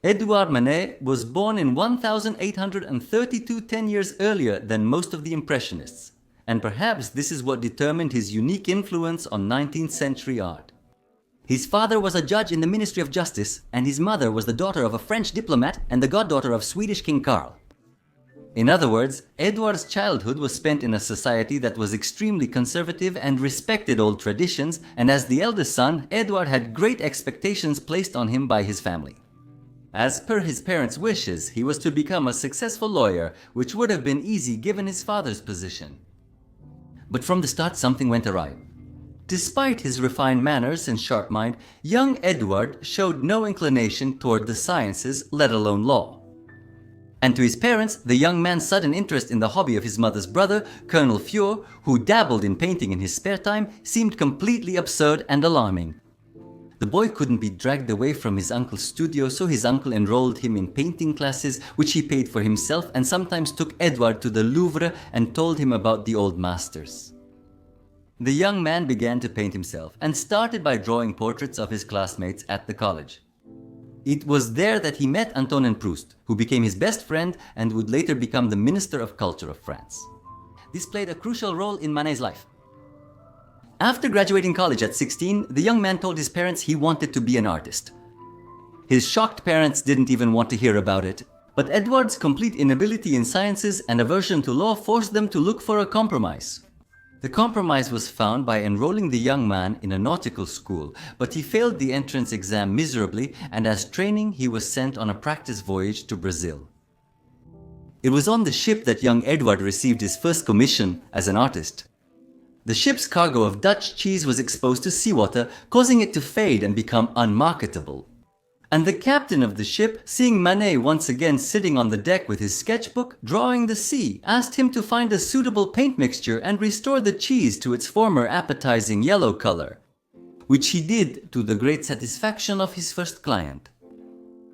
Édouard Manet was born in 1832, 10 years earlier than most of the Impressionists, and perhaps this is what determined his unique influence on 19th century art. His father was a judge in the Ministry of Justice, and his mother was the daughter of a French diplomat and the goddaughter of Swedish King Karl. In other words, Édouard's childhood was spent in a society that was extremely conservative and respected old traditions, and as the eldest son, Édouard had great expectations placed on him by his family. As per his parents' wishes, he was to become a successful lawyer, which would have been easy given his father's position. But from the start, something went awry. Despite his refined manners and sharp mind, young Édouard showed no inclination toward the sciences, let alone law. And to his parents, the young man's sudden interest in the hobby of his mother's brother, Colonel Fior, who dabbled in painting in his spare time, seemed completely absurd and alarming. The boy couldn't be dragged away from his uncle's studio, so his uncle enrolled him in painting classes, which he paid for himself, and sometimes took Édouard to the Louvre and told him about the old masters. The young man began to paint himself and started by drawing portraits of his classmates at the college. It was there that he met Antonin Proust, who became his best friend and would later become the Minister of Culture of France. This played a crucial role in Manet's life. After graduating college at 16, the young man told his parents he wanted to be an artist. His shocked parents didn't even want to hear about it, but Édouard's complete inability in sciences and aversion to law forced them to look for a compromise. The compromise was found by enrolling the young man in a nautical school, but he failed the entrance exam miserably, and as training he was sent on a practice voyage to Brazil. It was on the ship that young Édouard received his first commission as an artist. The ship's cargo of Dutch cheese was exposed to seawater, causing it to fade and become unmarketable. And the captain of the ship, seeing Manet once again sitting on the deck with his sketchbook, drawing the sea, asked him to find a suitable paint mixture and restore the cheese to its former appetizing yellow color, which he did to the great satisfaction of his first client.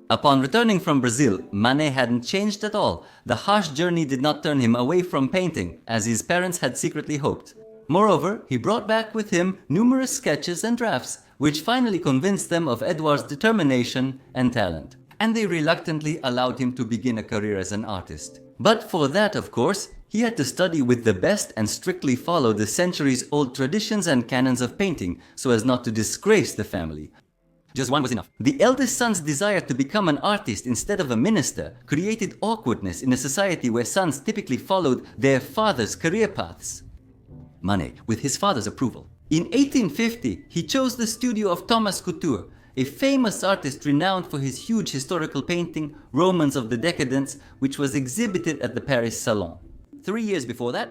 Upon returning from Brazil, Manet hadn't changed at all. The harsh journey did not turn him away from painting, as his parents had secretly hoped. Moreover, he brought back with him numerous sketches and drafts, which finally convinced them of Édouard's determination and talent, and they reluctantly allowed him to begin a career as an artist. But for that, of course, he had to study with the best and strictly follow the centuries-old traditions and canons of painting, so as not to disgrace the family. Just one was enough. The eldest son's desire to become an artist instead of a minister created awkwardness in a society where sons typically followed their father's career paths. Manet, with his father's approval. In 1850, he chose the studio of Thomas Couture, a famous artist renowned for his huge historical painting, Romans of the Decadence, which was exhibited at the Paris Salon. 3 years before that,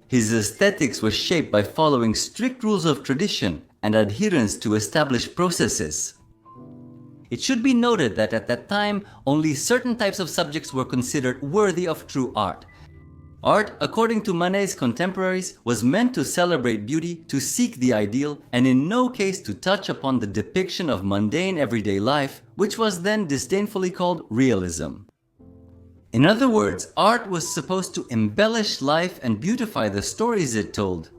his aesthetics were shaped by following strict rules of tradition and adherence to established processes. It should be noted that at that time, only certain types of subjects were considered worthy of true art. Art, according to Manet's contemporaries, was meant to celebrate beauty, to seek the ideal, and in no case to touch upon the depiction of mundane everyday life, which was then disdainfully called realism. In other words, art was supposed to embellish life and beautify the stories it told.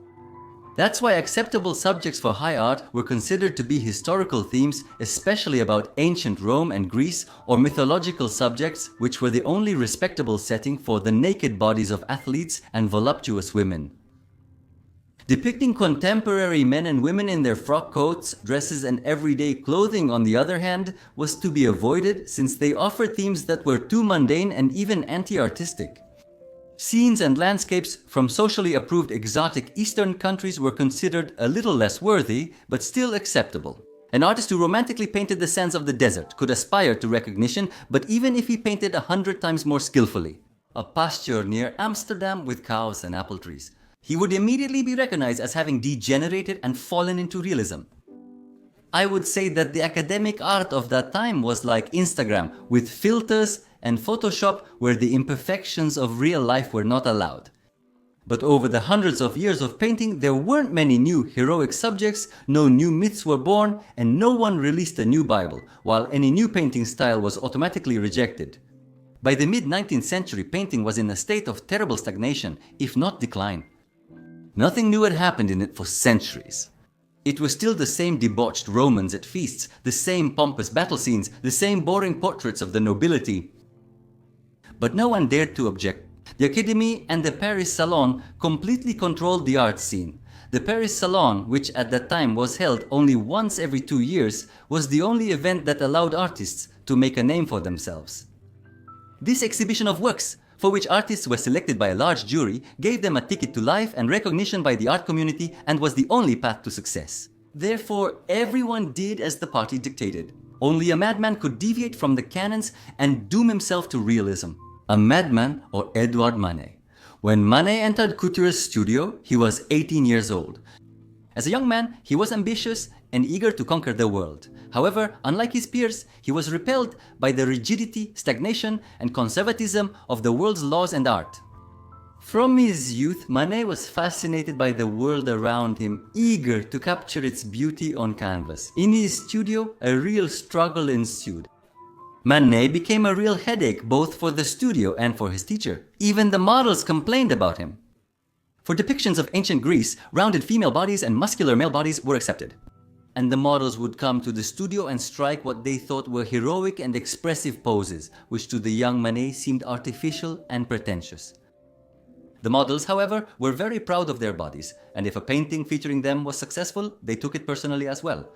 That's why acceptable subjects for high art were considered to be historical themes, especially about ancient Rome and Greece, or mythological subjects, which were the only respectable setting for the naked bodies of athletes and voluptuous women. Depicting contemporary men and women in their frock coats, dresses, and everyday clothing, on the other hand, was to be avoided since they offered themes that were too mundane and even anti-artistic. Scenes and landscapes from socially approved exotic Eastern countries were considered a little less worthy, but still acceptable. An artist who romantically painted the sands of the desert could aspire to recognition, but even if he painted 100 times more skillfully, a pasture near Amsterdam with cows and apple trees, he would immediately be recognized as having degenerated and fallen into realism. I would say that the academic art of that time was like Instagram, with filters and Photoshop, where the imperfections of real life were not allowed. But over the hundreds of years of painting, there weren't many new heroic subjects, no new myths were born, and no one released a new Bible, while any new painting style was automatically rejected. By the mid-19th century, painting was in a state of terrible stagnation, if not decline. Nothing new had happened in it for centuries. It was still the same debauched Romans at feasts, the same pompous battle scenes, the same boring portraits of the nobility. But no one dared to object. The Academy and the Paris Salon completely controlled the art scene. The Paris Salon, which at that time was held only once every 2 years, was the only event that allowed artists to make a name for themselves. This exhibition of works, for which artists were selected by a large jury, gave them a ticket to life and recognition by the art community and was the only path to success. Therefore, everyone did as the party dictated. Only a madman could deviate from the canons and doom himself to realism. A madman or Édouard Manet. When Manet entered Couture's studio, he was 18 years old. As a young man, he was ambitious and eager to conquer the world. However, unlike his peers, he was repelled by the rigidity, stagnation, and conservatism of the world's laws and art. From his youth, Manet was fascinated by the world around him, eager to capture its beauty on canvas. In his studio, a real struggle ensued. Manet became a real headache both for the studio and for his teacher. Even the models complained about him. For depictions of ancient Greece, rounded female bodies and muscular male bodies were accepted. And the models would come to the studio and strike what they thought were heroic and expressive poses, which to the young Manet seemed artificial and pretentious. The models, however, were very proud of their bodies, and if a painting featuring them was successful, they took it personally as well.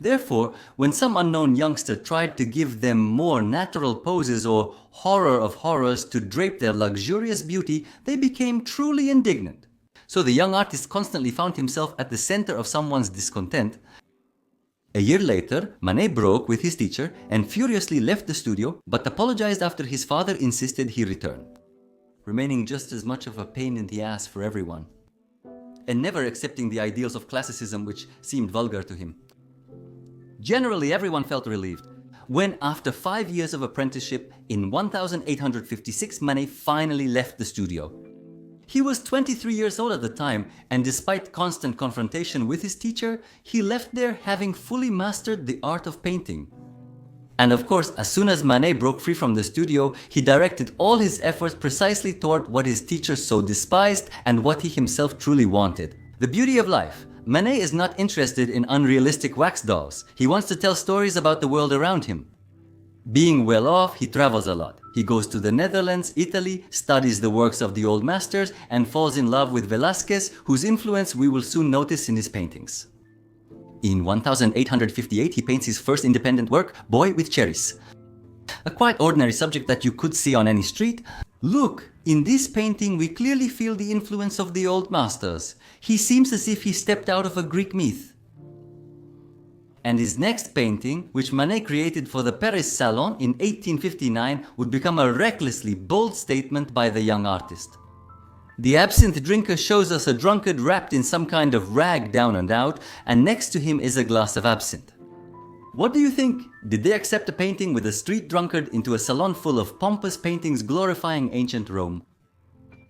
Therefore, when some unknown youngster tried to give them more natural poses or horror of horrors to drape their luxurious beauty, they became truly indignant. So the young artist constantly found himself at the center of someone's discontent. A year later, Manet broke with his teacher and furiously left the studio, but apologized after his father insisted he return, remaining just as much of a pain in the ass for everyone, and never accepting the ideals of classicism which seemed vulgar to him. Generally, everyone felt relieved when, after 5 years of apprenticeship, in 1856 Manet finally left the studio. He was 23 years old at the time, and despite constant confrontation with his teacher, he left there having fully mastered the art of painting. And of course, as soon as Manet broke free from the studio, he directed all his efforts precisely toward what his teacher so despised and what he himself truly wanted: the beauty of life. Manet is not interested in unrealistic wax dolls. He wants to tell stories about the world around him. Being well off, he travels a lot. He goes to the Netherlands, Italy, studies the works of the old masters, and falls in love with Velázquez, whose influence we will soon notice in his paintings. In 1858, he paints his first independent work, Boy with Cherries. A quite ordinary subject that you could see on any street. Look, in this painting we clearly feel the influence of the old masters. He seems as if he stepped out of a Greek myth. And his next painting, which Manet created for the Paris Salon in 1859, would become a recklessly bold statement by the young artist. The absinthe drinker shows us a drunkard wrapped in some kind of rag down and out, and next to him is a glass of absinthe. What do you think? Did they accept a painting with a street drunkard into a salon full of pompous paintings glorifying ancient Rome?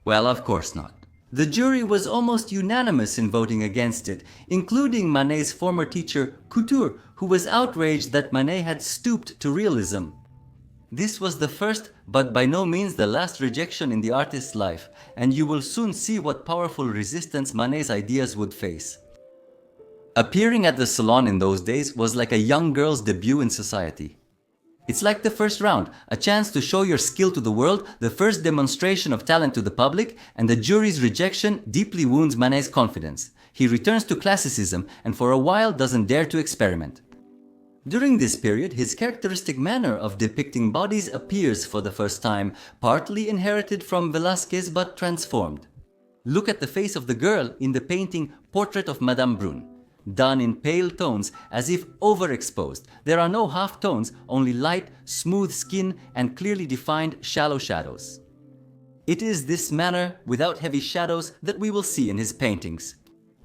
Well, of course not. The jury was almost unanimous in voting against it, including Manet's former teacher, Couture, who was outraged that Manet had stooped to realism. This was the first, but by no means the last rejection in the artist's life, and you will soon see what powerful resistance Manet's ideas would face. Appearing at the salon in those days was like a young girl's debut in society. It's like the first round, a chance to show your skill to the world, the first demonstration of talent to the public, and the jury's rejection deeply wounds Manet's confidence. He returns to classicism and for a while doesn't dare to experiment. During this period, his characteristic manner of depicting bodies appears for the first time, partly inherited from Velázquez but transformed. Look at the face of the girl in the painting Portrait of Madame Brune. Done in pale tones, as if overexposed. There are no half tones, only light, smooth skin and clearly defined shallow shadows. It is this manner, without heavy shadows, that we will see in his paintings.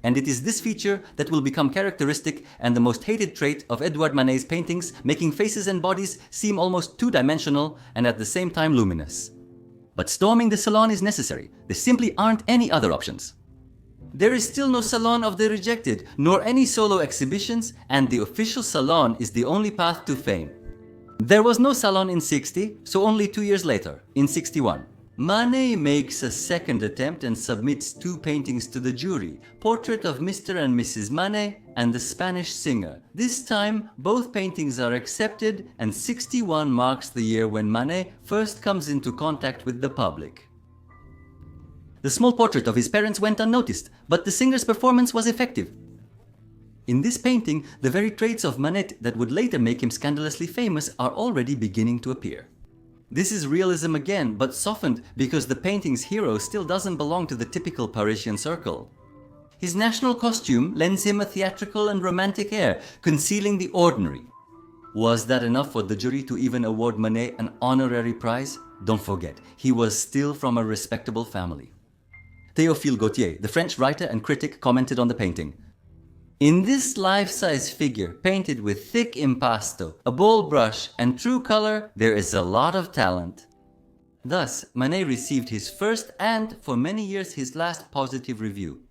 And it is this feature that will become characteristic and the most hated trait of Édouard Manet's paintings, making faces and bodies seem almost two-dimensional and at the same time luminous. But storming the salon is necessary. There simply aren't any other options. There is still no Salon of the Rejected, nor any solo exhibitions, and the official salon is the only path to fame. There was no salon in '60, so only 2 years later, in '61. Manet makes a second attempt and submits two paintings to the jury, Portrait of Mr. and Mrs. Manet and The Spanish Singer. This time, both paintings are accepted and 61 marks the year when Manet first comes into contact with the public. The small portrait of his parents went unnoticed, but the singer's performance was effective. In this painting, the very traits of Manet that would later make him scandalously famous are already beginning to appear. This is realism again, but softened because the painting's hero still doesn't belong to the typical Parisian circle. His national costume lends him a theatrical and romantic air, concealing the ordinary. Was that enough for the jury to even award Manet an honorary prize? Don't forget, he was still from a respectable family. Théophile Gautier, the French writer and critic, commented on the painting. In this life-size figure, painted with thick impasto, a bold brush, and true color, there is a lot of talent. Thus, Manet received his first and, for many years, his last positive review.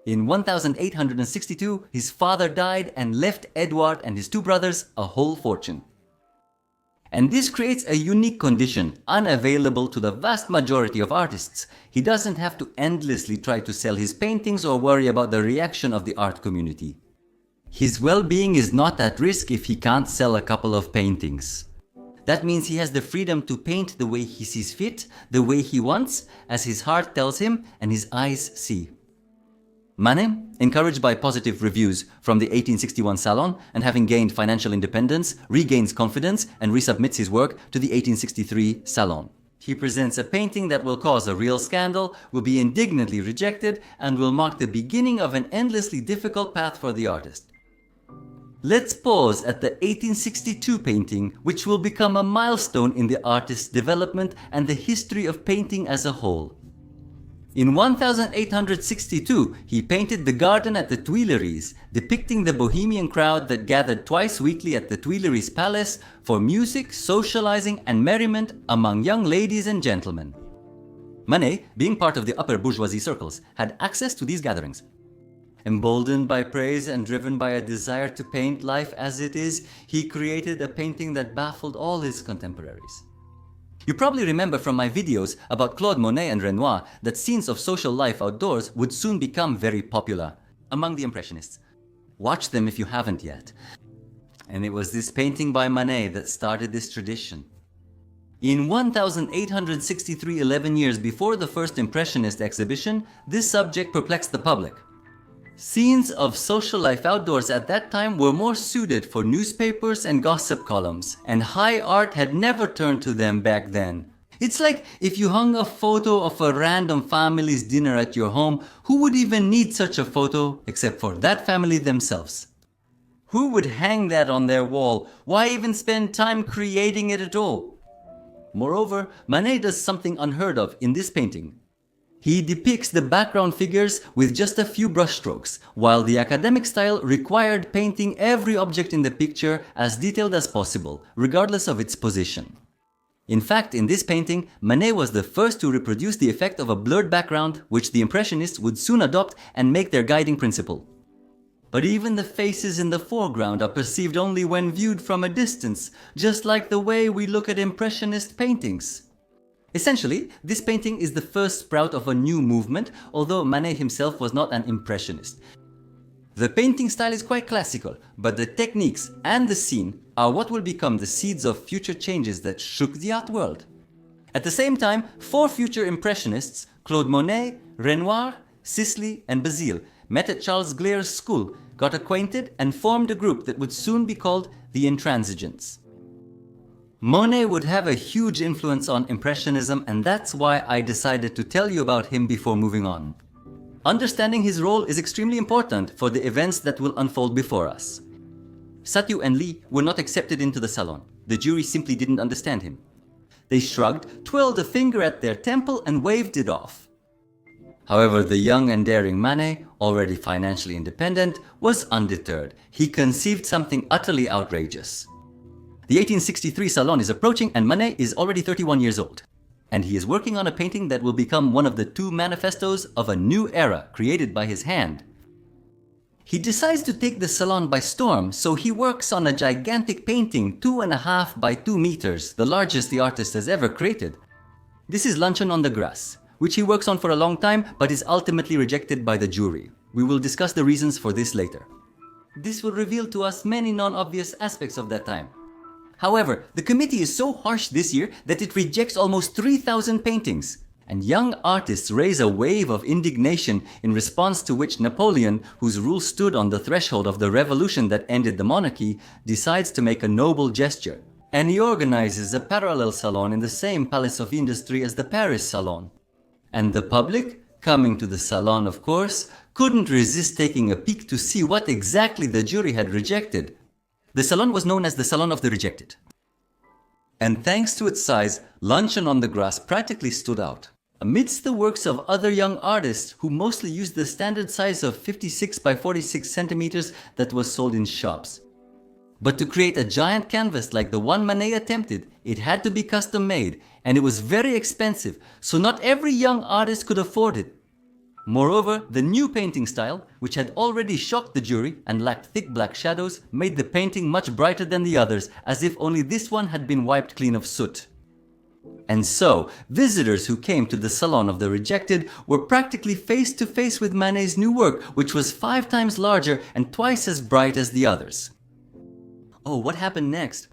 In 1862, his father died and left Édouard and his two brothers a whole fortune. And this creates a unique condition, unavailable to the vast majority of artists. He doesn't have to endlessly try to sell his paintings or worry about the reaction of the art community. His well-being is not at risk if he can't sell a couple of paintings. That means he has the freedom to paint the way he sees fit, the way he wants, as his heart tells him and his eyes see. Manet, encouraged by positive reviews from the 1861 Salon and having gained financial independence, regains confidence and resubmits his work to the 1863 Salon. He presents a painting that will cause a real scandal, will be indignantly rejected, and will mark the beginning of an endlessly difficult path for the artist. Let's pause at the 1862 painting, which will become a milestone in the artist's development and the history of painting as a whole. In 1862, he painted the garden at the Tuileries, depicting the bohemian crowd that gathered twice weekly at the Tuileries Palace for music, socializing, and merriment among young ladies and gentlemen. Manet, being part of the upper bourgeoisie circles, had access to these gatherings. Emboldened by praise and driven by a desire to paint life as it is, he created a painting that baffled all his contemporaries. You probably remember from my videos about Claude Monet and Renoir that scenes of social life outdoors would soon become very popular among the Impressionists. Watch them if you haven't yet. And it was this painting by Manet that started this tradition. In 1863, 11 years before the first Impressionist exhibition, this subject perplexed the public. Scenes of social life outdoors at that time were more suited for newspapers and gossip columns, and high art had never turned to them back then. It's like if you hung a photo of a random family's dinner at your home, who would even need such a photo except for that family themselves? Who would hang that on their wall? Why even spend time creating it at all? Moreover, Manet does something unheard of in this painting. He depicts the background figures with just a few brushstrokes, while the academic style required painting every object in the picture as detailed as possible, regardless of its position. In fact, in this painting, Manet was the first to reproduce the effect of a blurred background, which the Impressionists would soon adopt and make their guiding principle. But even the faces in the foreground are perceived only when viewed from a distance, just like the way we look at Impressionist paintings. Essentially, this painting is the first sprout of a new movement, although Manet himself was not an Impressionist. The painting style is quite classical, but the techniques and the scene are what will become the seeds of future changes that shook the art world. At the same time, four future Impressionists, Claude Monet, Renoir, Sisley, and Basile, met at Charles Glaire's school, got acquainted, and formed a group that would soon be called the Intransigents. Monet would have a huge influence on Impressionism, and that's why I decided to tell you about him before moving on. Understanding his role is extremely important for the events that will unfold before us. Sathiou and Lee were not accepted into the salon. The jury simply didn't understand him. They shrugged, twirled a finger at their temple, and waved it off. However, the young and daring Manet, already financially independent, was undeterred. He conceived something utterly outrageous. The 1863 Salon is approaching and Manet is already 31 years old. And he is working on a painting that will become one of the two manifestos of a new era created by his hand. He decides to take the Salon by storm, so he works on a gigantic painting 2.5 by 2 meters, the largest the artist has ever created. This is Luncheon on the Grass, which he works on for a long time but is ultimately rejected by the jury. We will discuss the reasons for this later. This will reveal to us many non-obvious aspects of that time. However, the committee is so harsh this year that it rejects almost 3,000 paintings. And young artists raise a wave of indignation, in response to which Napoleon, whose rule stood on the threshold of the revolution that ended the monarchy, decides to make a noble gesture. And he organizes a parallel salon in the same Palace of Industry as the Paris Salon. And the public, coming to the salon of course, couldn't resist taking a peek to see what exactly the jury had rejected. The salon was known as the Salon of the Rejected. And thanks to its size, Luncheon on the Grass practically stood out. Amidst the works of other young artists who mostly used the standard size of 56 by 46 centimeters that was sold in shops. But to create a giant canvas like the one Manet attempted, it had to be custom made, and it was very expensive, so not every young artist could afford it. Moreover, the new painting style, which had already shocked the jury and lacked thick black shadows, made the painting much brighter than the others, as if only this one had been wiped clean of soot. And so, visitors who came to the Salon of the Rejected were practically face to face with Manet's new work, which was 5 times larger and twice as bright as the others. Oh, what happened next?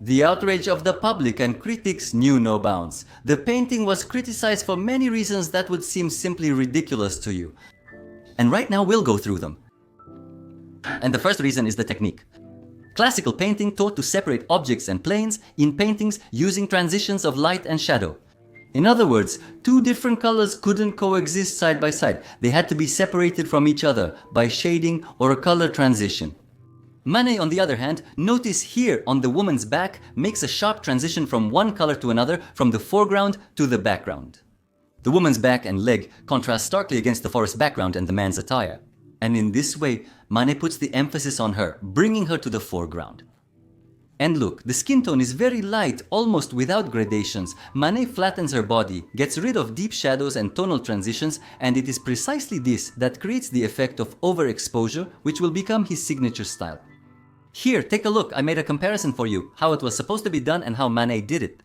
The outrage of the public and critics knew no bounds. The painting was criticized for many reasons that would seem simply ridiculous to you. And right now we'll go through them. And the first reason is the technique. Classical painting taught to separate objects and planes in paintings using transitions of light and shadow. In other words, 2 different colors couldn't coexist side by side. They had to be separated from each other by shading or a color transition. Manet, on the other hand, notice here on the woman's back, makes a sharp transition from one color to another, from the foreground to the background. The woman's back and leg contrast starkly against the forest background and the man's attire. And in this way, Manet puts the emphasis on her, bringing her to the foreground. And look, the skin tone is very light, almost without gradations. Manet flattens her body, gets rid of deep shadows and tonal transitions, and it is precisely this that creates the effect of overexposure, which will become his signature style. Here, take a look, I made a comparison for you, how it was supposed to be done and how Manet did it.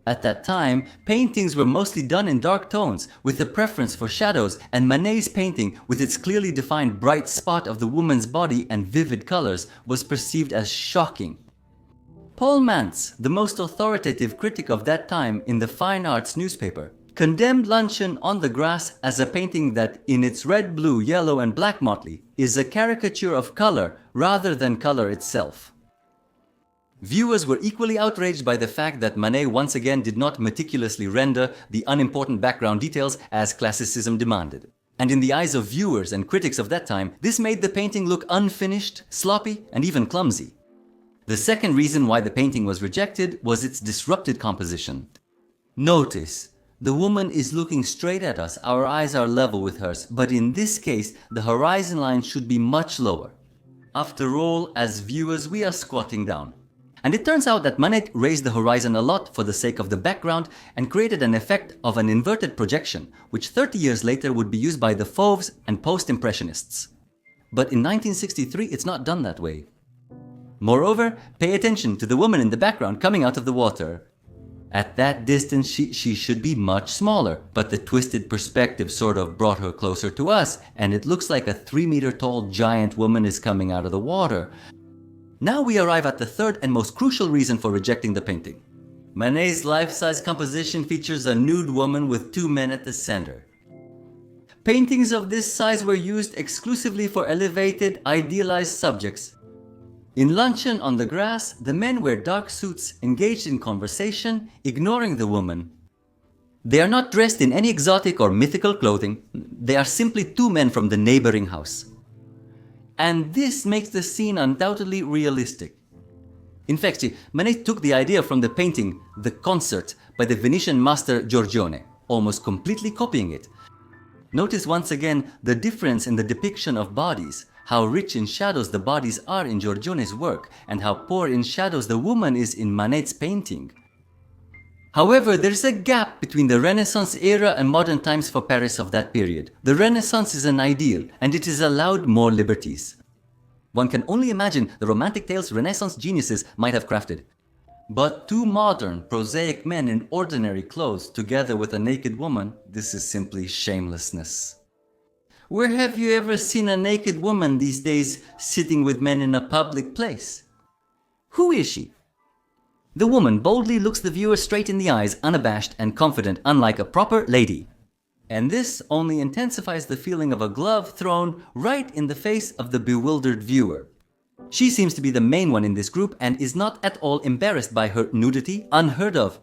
At that time, paintings were mostly done in dark tones, with a preference for shadows, and Manet's painting, with its clearly defined bright spot of the woman's body and vivid colors, was perceived as shocking. Paul Mantz, the most authoritative critic of that time in the Fine Arts newspaper, condemned Luncheon on the Grass as a painting that, in its red, blue, yellow and black motley, is a caricature of color rather than color itself. Viewers were equally outraged by the fact that Manet once again did not meticulously render the unimportant background details as classicism demanded. And in the eyes of viewers and critics of that time, this made the painting look unfinished, sloppy and even clumsy. The second reason why the painting was rejected was its disrupted composition. Notice, the woman is looking straight at us, our eyes are level with hers, but in this case, the horizon line should be much lower. After all, as viewers, we are squatting down. And it turns out that Manet raised the horizon a lot for the sake of the background and created an effect of an inverted projection, which 30 years later would be used by the Fauves and post-impressionists. But in 1963, it's not done that way. Moreover, pay attention to the woman in the background coming out of the water. At that distance, she should be much smaller, but the twisted perspective sort of brought her closer to us, and it looks like a 3-meter tall giant woman is coming out of the water. Now we arrive at the third and most crucial reason for rejecting the painting. Manet's life-size composition features a nude woman with 2 men at the center. Paintings of this size were used exclusively for elevated, idealized subjects. In Luncheon on the Grass, the men wear dark suits, engaged in conversation, ignoring the woman. They are not dressed in any exotic or mythical clothing, they are simply 2 men from the neighboring house. And this makes the scene undoubtedly realistic. In fact, Manet took the idea from the painting The Concert by the Venetian master Giorgione, almost completely copying it. Notice once again the difference in the depiction of bodies, how rich in shadows the bodies are in Giorgione's work, and how poor in shadows the woman is in Manet's painting. However, there is a gap between the Renaissance era and modern times for Paris of that period. The Renaissance is an ideal, and it is allowed more liberties. One can only imagine the romantic tales Renaissance geniuses might have crafted. But two modern, prosaic men in ordinary clothes together with a naked woman, this is simply shamelessness. Where have you ever seen a naked woman these days sitting with men in a public place? Who is she? The woman boldly looks the viewer straight in the eyes, unabashed and confident, unlike a proper lady. And this only intensifies the feeling of a glove thrown right in the face of the bewildered viewer. She seems to be the main one in this group and is not at all embarrassed by her nudity, unheard of.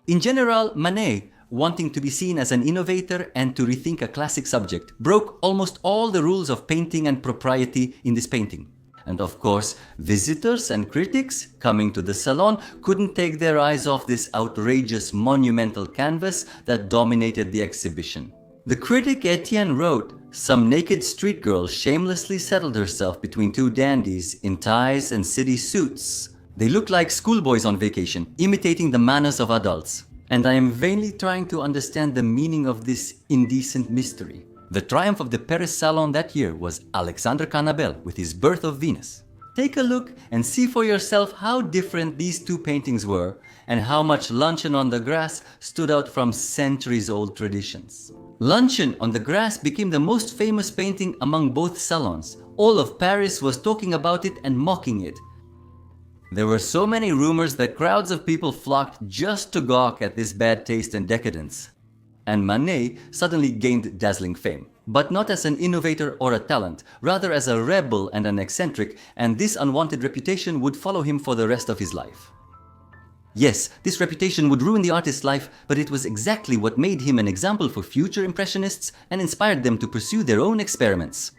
In general, Manet, wanting to be seen as an innovator and to rethink a classic subject, broke almost all the rules of painting and propriety in this painting. And of course, visitors and critics coming to the salon couldn't take their eyes off this outrageous monumental canvas that dominated the exhibition. The critic Etienne wrote, "Some naked street girl shamelessly settled herself between two dandies in ties and city suits. They look like schoolboys on vacation, imitating the manners of adults. And I am vainly trying to understand the meaning of this indecent mystery." The triumph of the Paris Salon that year was Alexandre Carnabel with his Birth of Venus. Take a look and see for yourself how different these two paintings were and how much Luncheon on the Grass stood out from centuries-old traditions. Luncheon on the Grass became the most famous painting among both salons. All of Paris was talking about it and mocking it. There were so many rumors that crowds of people flocked just to gawk at this bad taste and decadence. And Manet suddenly gained dazzling fame, but not as an innovator or a talent, rather as a rebel and an eccentric, and this unwanted reputation would follow him for the rest of his life. Yes, this reputation would ruin the artist's life, but it was exactly what made him an example for future Impressionists and inspired them to pursue their own experiments.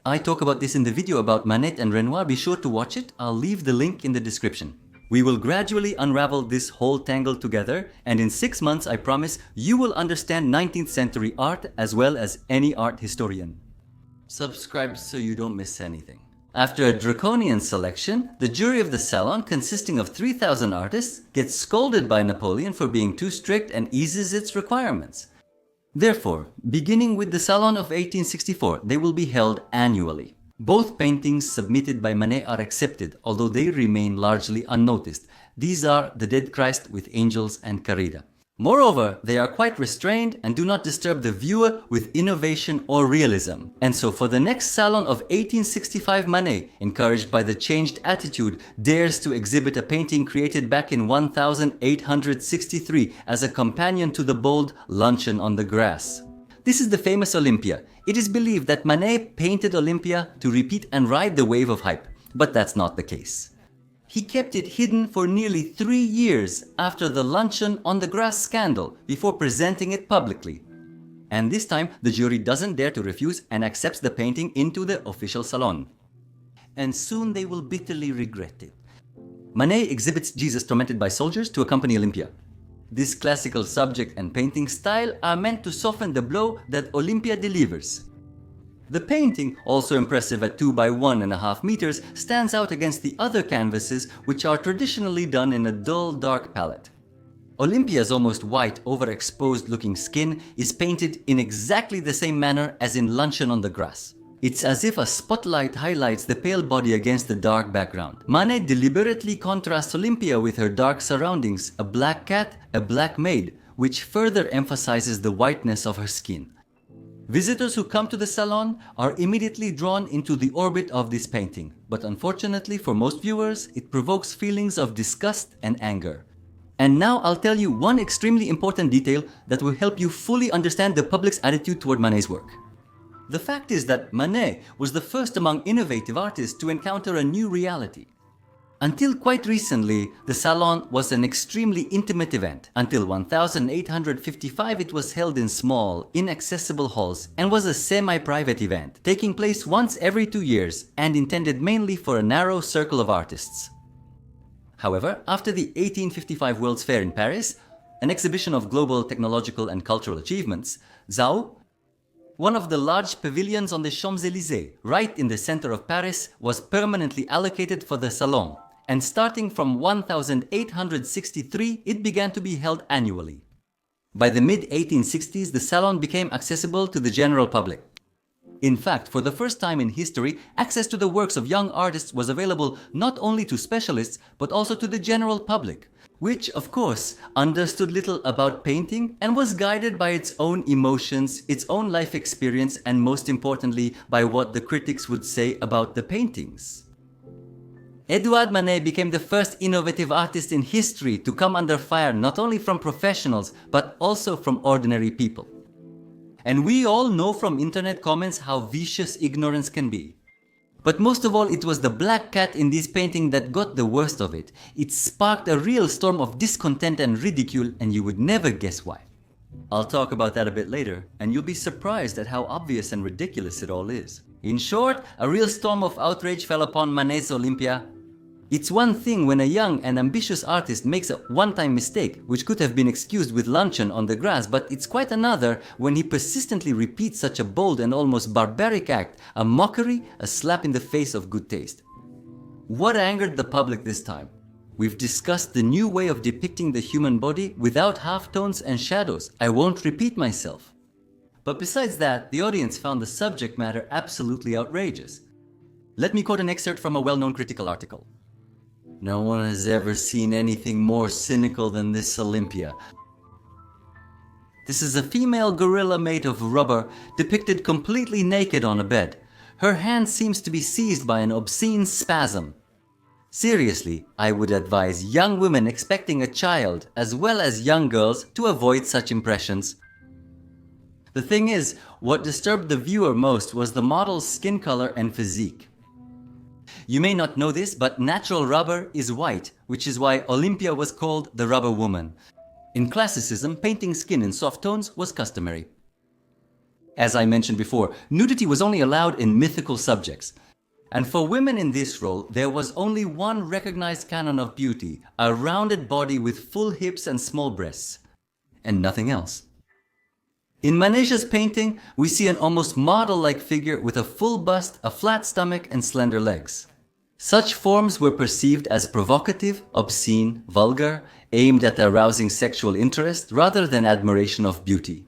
I talk about this in the video about Manet and Renoir, be sure to watch it, I'll leave the link in the description. We will gradually unravel this whole tangle together, and in 6 months I promise you will understand 19th century art as well as any art historian. Subscribe so you don't miss anything. After a draconian selection, the jury of the salon, consisting of 3,000 artists, gets scolded by Napoleon for being too strict and eases its requirements. Therefore, beginning with the Salon of 1864, they will be held annually. Both paintings submitted by Manet are accepted, although they remain largely unnoticed. These are The Dead Christ with Angels and Carida. Moreover, they are quite restrained and do not disturb the viewer with innovation or realism. And so for the next Salon of 1865, Manet, encouraged by the changed attitude, dares to exhibit a painting created back in 1863 as a companion to the bold Luncheon on the Grass. This is the famous Olympia. It is believed that Manet painted Olympia to repeat and ride the wave of hype, but that's not the case. He kept it hidden for nearly 3 years after the Luncheon on the Grass scandal before presenting it publicly. And this time, the jury doesn't dare to refuse and accepts the painting into the official salon. And soon they will bitterly regret it. Manet exhibits Jesus tormented by soldiers to accompany Olympia. This classical subject and painting style are meant to soften the blow that Olympia delivers. The painting, also impressive at 2 by 1.5 meters, stands out against the other canvases which are traditionally done in a dull dark palette. Olympia's almost white, overexposed looking skin is painted in exactly the same manner as in Luncheon on the Grass. It's as if a spotlight highlights the pale body against the dark background. Manet deliberately contrasts Olympia with her dark surroundings, a black cat, a black maid, which further emphasizes the whiteness of her skin. Visitors who come to the salon are immediately drawn into the orbit of this painting, but unfortunately for most viewers, it provokes feelings of disgust and anger. And now I'll tell you one extremely important detail that will help you fully understand the public's attitude toward Manet's work. The fact is that Manet was the first among innovative artists to encounter a new reality. Until quite recently, the Salon was an extremely intimate event. Until 1855 it was held in small, inaccessible halls and was a semi-private event, taking place once every 2 years and intended mainly for a narrow circle of artists. However, after the 1855 World's Fair in Paris, an exhibition of global technological and cultural achievements, ZAO, one of the large pavilions on the Champs-Élysées, right in the center of Paris, was permanently allocated for the Salon, and starting from 1863, it began to be held annually. By the mid-1860s, the Salon became accessible to the general public. In fact, for the first time in history, access to the works of young artists was available not only to specialists, but also to the general public, which, of course, understood little about painting and was guided by its own emotions, its own life experience, and most importantly, by what the critics would say about the paintings. Édouard Manet became the first innovative artist in history to come under fire not only from professionals, but also from ordinary people. And we all know from internet comments how vicious ignorance can be. But most of all, it was the black cat in this painting that got the worst of it. It sparked a real storm of discontent and ridicule, and you would never guess why. I'll talk about that a bit later, and you'll be surprised at how obvious and ridiculous it all is. In short, a real storm of outrage fell upon Manet's Olympia. It's one thing when a young and ambitious artist makes a one-time mistake, which could have been excused with Luncheon on the grass, but it's quite another when he persistently repeats such a bold and almost barbaric act, a mockery, a slap in the face of good taste. What angered the public this time? We've discussed the new way of depicting the human body without halftones and shadows. I won't repeat myself. But besides that, the audience found the subject matter absolutely outrageous. Let me quote an excerpt from a well-known critical article. "No one has ever seen anything more cynical than this Olympia. This is a female gorilla made of rubber, depicted completely naked on a bed. Her hand seems to be seized by an obscene spasm. Seriously, I would advise young women expecting a child, as well as young girls, to avoid such impressions." The thing is, what disturbed the viewer most was the model's skin color and physique. You may not know this, but natural rubber is white, which is why Olympia was called the rubber woman. In classicism, painting skin in soft tones was customary. As I mentioned before, nudity was only allowed in mythical subjects. And for women in this role, there was only one recognized canon of beauty, a rounded body with full hips and small breasts, and nothing else. In Manet's painting, we see an almost model-like figure with a full bust, a flat stomach, and slender legs. Such forms were perceived as provocative, obscene, vulgar, aimed at arousing sexual interest rather than admiration of beauty.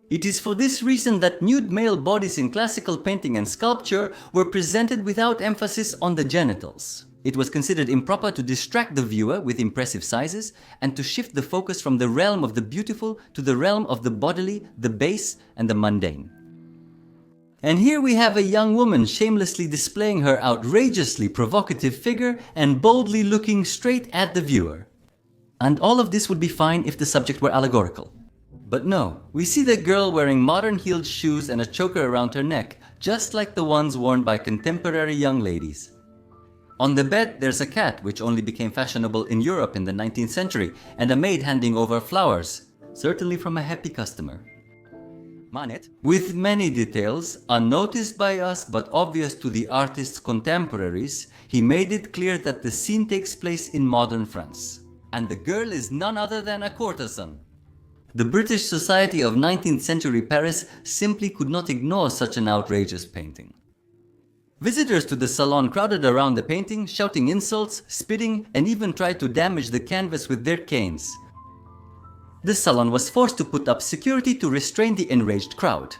It is for this reason that nude male bodies in classical painting and sculpture were presented without emphasis on the genitals. It was considered improper to distract the viewer with impressive sizes and to shift the focus from the realm of the beautiful to the realm of the bodily, the base, and the mundane. And here we have a young woman shamelessly displaying her outrageously provocative figure and boldly looking straight at the viewer. And all of this would be fine if the subject were allegorical. But no, we see the girl wearing modern heeled shoes and a choker around her neck, just like the ones worn by contemporary young ladies. On the bed, there's a cat, which only became fashionable in Europe in the 19th century, and a maid handing over flowers, certainly from a happy customer. Manet, with many details, unnoticed by us but obvious to the artist's contemporaries, he made it clear that the scene takes place in modern France. And the girl is none other than a courtesan. The British society of 19th century Paris simply could not ignore such an outrageous painting. Visitors to the salon crowded around the painting, shouting insults, spitting, and even tried to damage the canvas with their canes. The salon was forced to put up security to restrain the enraged crowd.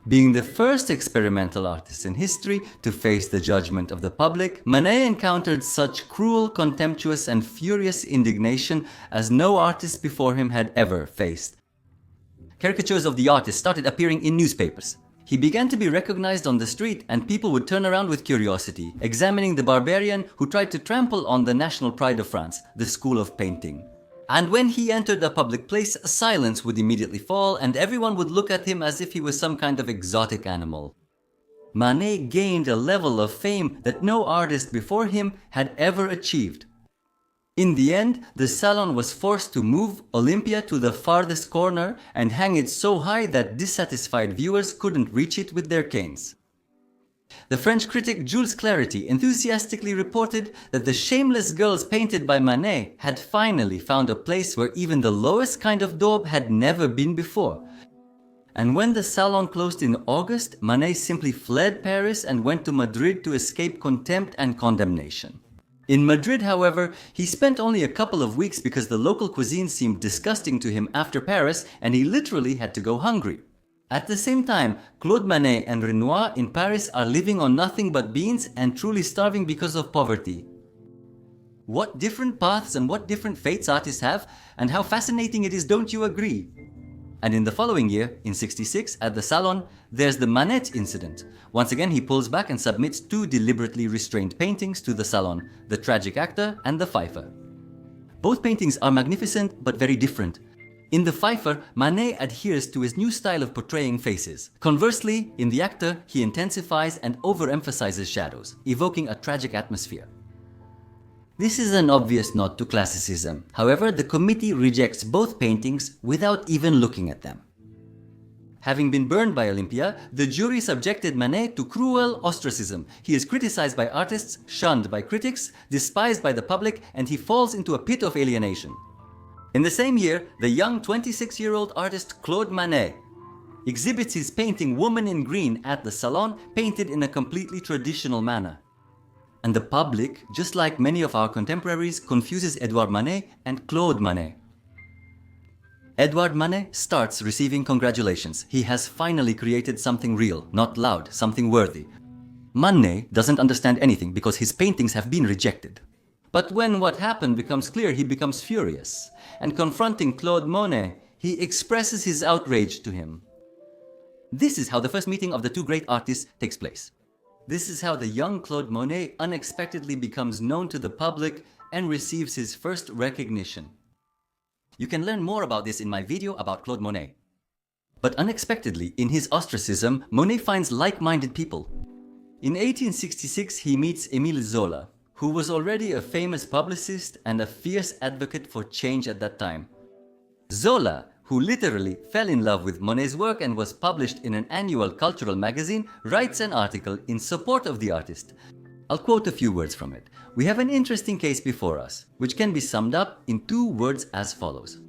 Being the first experimental artist in history to face the judgment of the public, Manet encountered such cruel, contemptuous, and furious indignation as no artist before him had ever faced. Caricatures of the artist started appearing in newspapers. He began to be recognized on the street, and people would turn around with curiosity, examining the barbarian who tried to trample on the national pride of France, the school of painting. And when he entered a public place, silence would immediately fall and everyone would look at him as if he was some kind of exotic animal. Manet gained a level of fame that no artist before him had ever achieved. In the end, the salon was forced to move Olympia to the farthest corner and hang it so high that dissatisfied viewers couldn't reach it with their canes. The French critic Jules Clarity enthusiastically reported that the shameless girls painted by Manet had finally found a place where even the lowest kind of daub had never been before. And when the salon closed in August, Manet simply fled Paris and went to Madrid to escape contempt and condemnation. In Madrid, however, he spent only a couple of weeks because the local cuisine seemed disgusting to him after Paris and he literally had to go hungry. At the same time, Claude Manet and Renoir in Paris are living on nothing but beans and truly starving because of poverty. What different paths and what different fates artists have, and how fascinating it is, don't you agree? And in the following year, in '66, at the Salon, there's the Manet incident. Once again, he pulls back and submits two deliberately restrained paintings to the Salon, The Tragic Actor and The Fifer. Both paintings are magnificent but very different. In The Fifer, Manet adheres to his new style of portraying faces. Conversely, in The Actor, he intensifies and overemphasizes shadows, evoking a tragic atmosphere. This is an obvious nod to classicism. However, the committee rejects both paintings without even looking at them. Having been burned by Olympia, the jury subjected Manet to cruel ostracism. He is criticized by artists, shunned by critics, despised by the public, and he falls into a pit of alienation. In the same year, the young 26-year-old artist Claude Manet exhibits his painting Woman in Green at the Salon, painted in a completely traditional manner. And the public, just like many of our contemporaries, confuses Édouard Manet and Claude Manet. Édouard Manet starts receiving congratulations. He has finally created something real, not loud, something worthy. Manet doesn't understand anything because his paintings have been rejected. But when what happened becomes clear, he becomes furious. And confronting Claude Monet, he expresses his outrage to him. This is how the first meeting of the two great artists takes place. This is how the young Claude Monet unexpectedly becomes known to the public and receives his first recognition. You can learn more about this in my video about Claude Monet. But unexpectedly, in his ostracism, Monet finds like-minded people. In 1866, he meets Émile Zola, who was already a famous publicist and a fierce advocate for change at that time. Zola, who literally fell in love with Monet's work and was published in an annual cultural magazine, writes an article in support of the artist. I'll quote a few words from it. We have an interesting case before us, which can be summed up in 2 words as follows.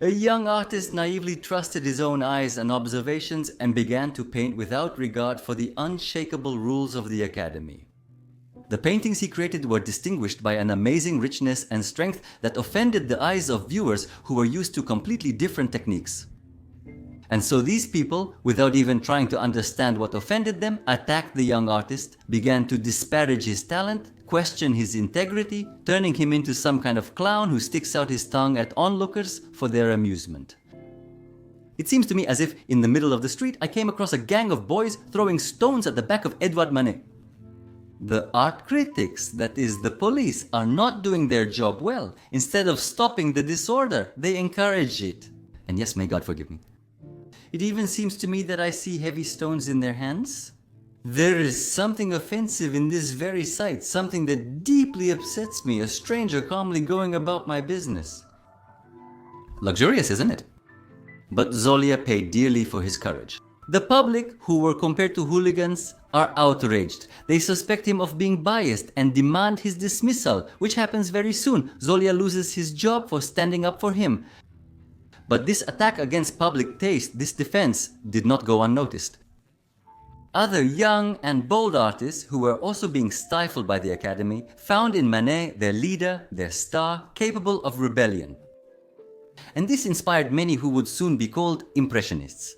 A young artist naively trusted his own eyes and observations and began to paint without regard for the unshakable rules of the Academy. The paintings he created were distinguished by an amazing richness and strength that offended the eyes of viewers who were used to completely different techniques. And so these people, without even trying to understand what offended them, attacked the young artist, began to disparage his talent, question his integrity, turning him into some kind of clown who sticks out his tongue at onlookers for their amusement. It seems to me as if in the middle of the street I came across a gang of boys throwing stones at the back of Édouard Manet. The art critics, that is the police, are not doing their job well. Instead of stopping the disorder, they encourage it. And yes, may God forgive me. It even seems to me that I see heavy stones in their hands. There is something offensive in this very sight, something that deeply upsets me, a stranger calmly going about my business. Luxurious, isn't it? But Zola paid dearly for his courage. The public, who were compared to hooligans, are outraged. They suspect him of being biased and demand his dismissal, which happens very soon. Zola loses his job for standing up for him. But this attack against public taste, this defense, did not go unnoticed. Other young and bold artists who were also being stifled by the Academy found in Manet their leader, their star, capable of rebellion. And this inspired many who would soon be called Impressionists.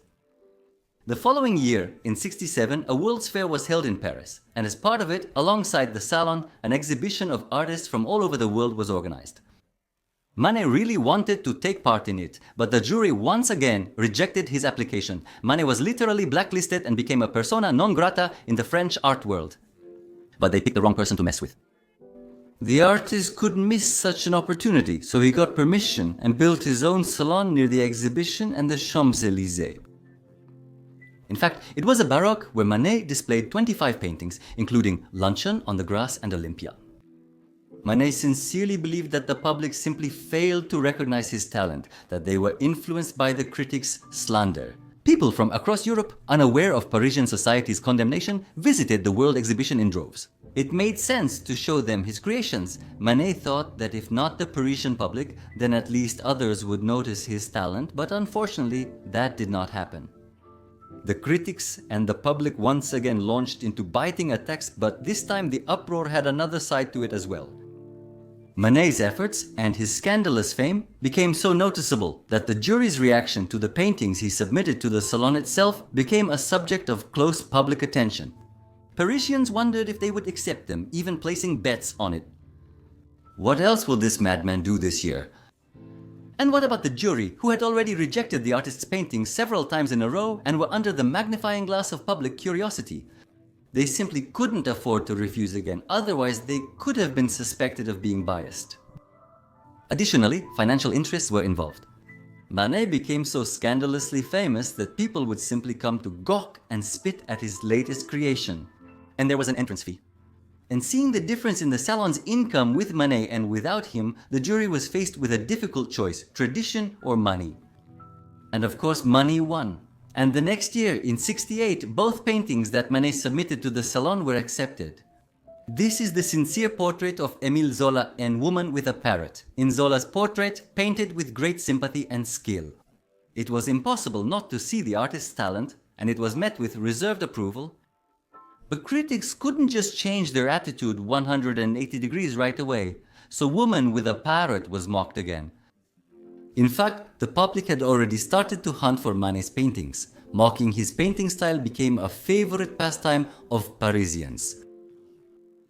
The following year, in '67, a World's Fair was held in Paris, and as part of it, alongside the Salon, an exhibition of artists from all over the world was organized. Manet really wanted to take part in it, but the jury once again rejected his application. Manet was literally blacklisted and became a persona non grata in the French art world. But they picked the wrong person to mess with. The artist couldn't miss such an opportunity, so he got permission and built his own salon near the exhibition and the Champs-Élysées. In fact, it was a Baroque where Manet displayed 25 paintings, including Luncheon, On the Grass and Olympia. Manet sincerely believed that the public simply failed to recognize his talent, that they were influenced by the critics' slander. People from across Europe, unaware of Parisian society's condemnation, visited the World Exhibition in droves. It made sense to show them his creations. Manet thought that if not the Parisian public, then at least others would notice his talent, but unfortunately, that did not happen. The critics and the public once again launched into biting attacks, but this time the uproar had another side to it as well. Manet's efforts and his scandalous fame became so noticeable that the jury's reaction to the paintings he submitted to the Salon itself became a subject of close public attention. Parisians wondered if they would accept them, even placing bets on it. What else will this madman do this year? And what about the jury, who had already rejected the artist's paintings several times in a row and were under the magnifying glass of public curiosity? They simply couldn't afford to refuse again, otherwise they could have been suspected of being biased. Additionally, financial interests were involved. Manet became so scandalously famous that people would simply come to gawk and spit at his latest creation. And there was an entrance fee. And seeing the difference in the salon's income with Manet and without him, the jury was faced with a difficult choice: tradition or money. And of course, money won. And the next year, in '68, both paintings that Manet submitted to the Salon were accepted. This is the sincere portrait of Émile Zola and Woman with a Parrot, in Zola's portrait, painted with great sympathy and skill. It was impossible not to see the artist's talent, and it was met with reserved approval. But critics couldn't just change their attitude 180 degrees right away, so Woman with a Parrot was mocked again. In fact, the public had already started to hunt for Manet's paintings. Mocking his painting style became a favorite pastime of Parisians.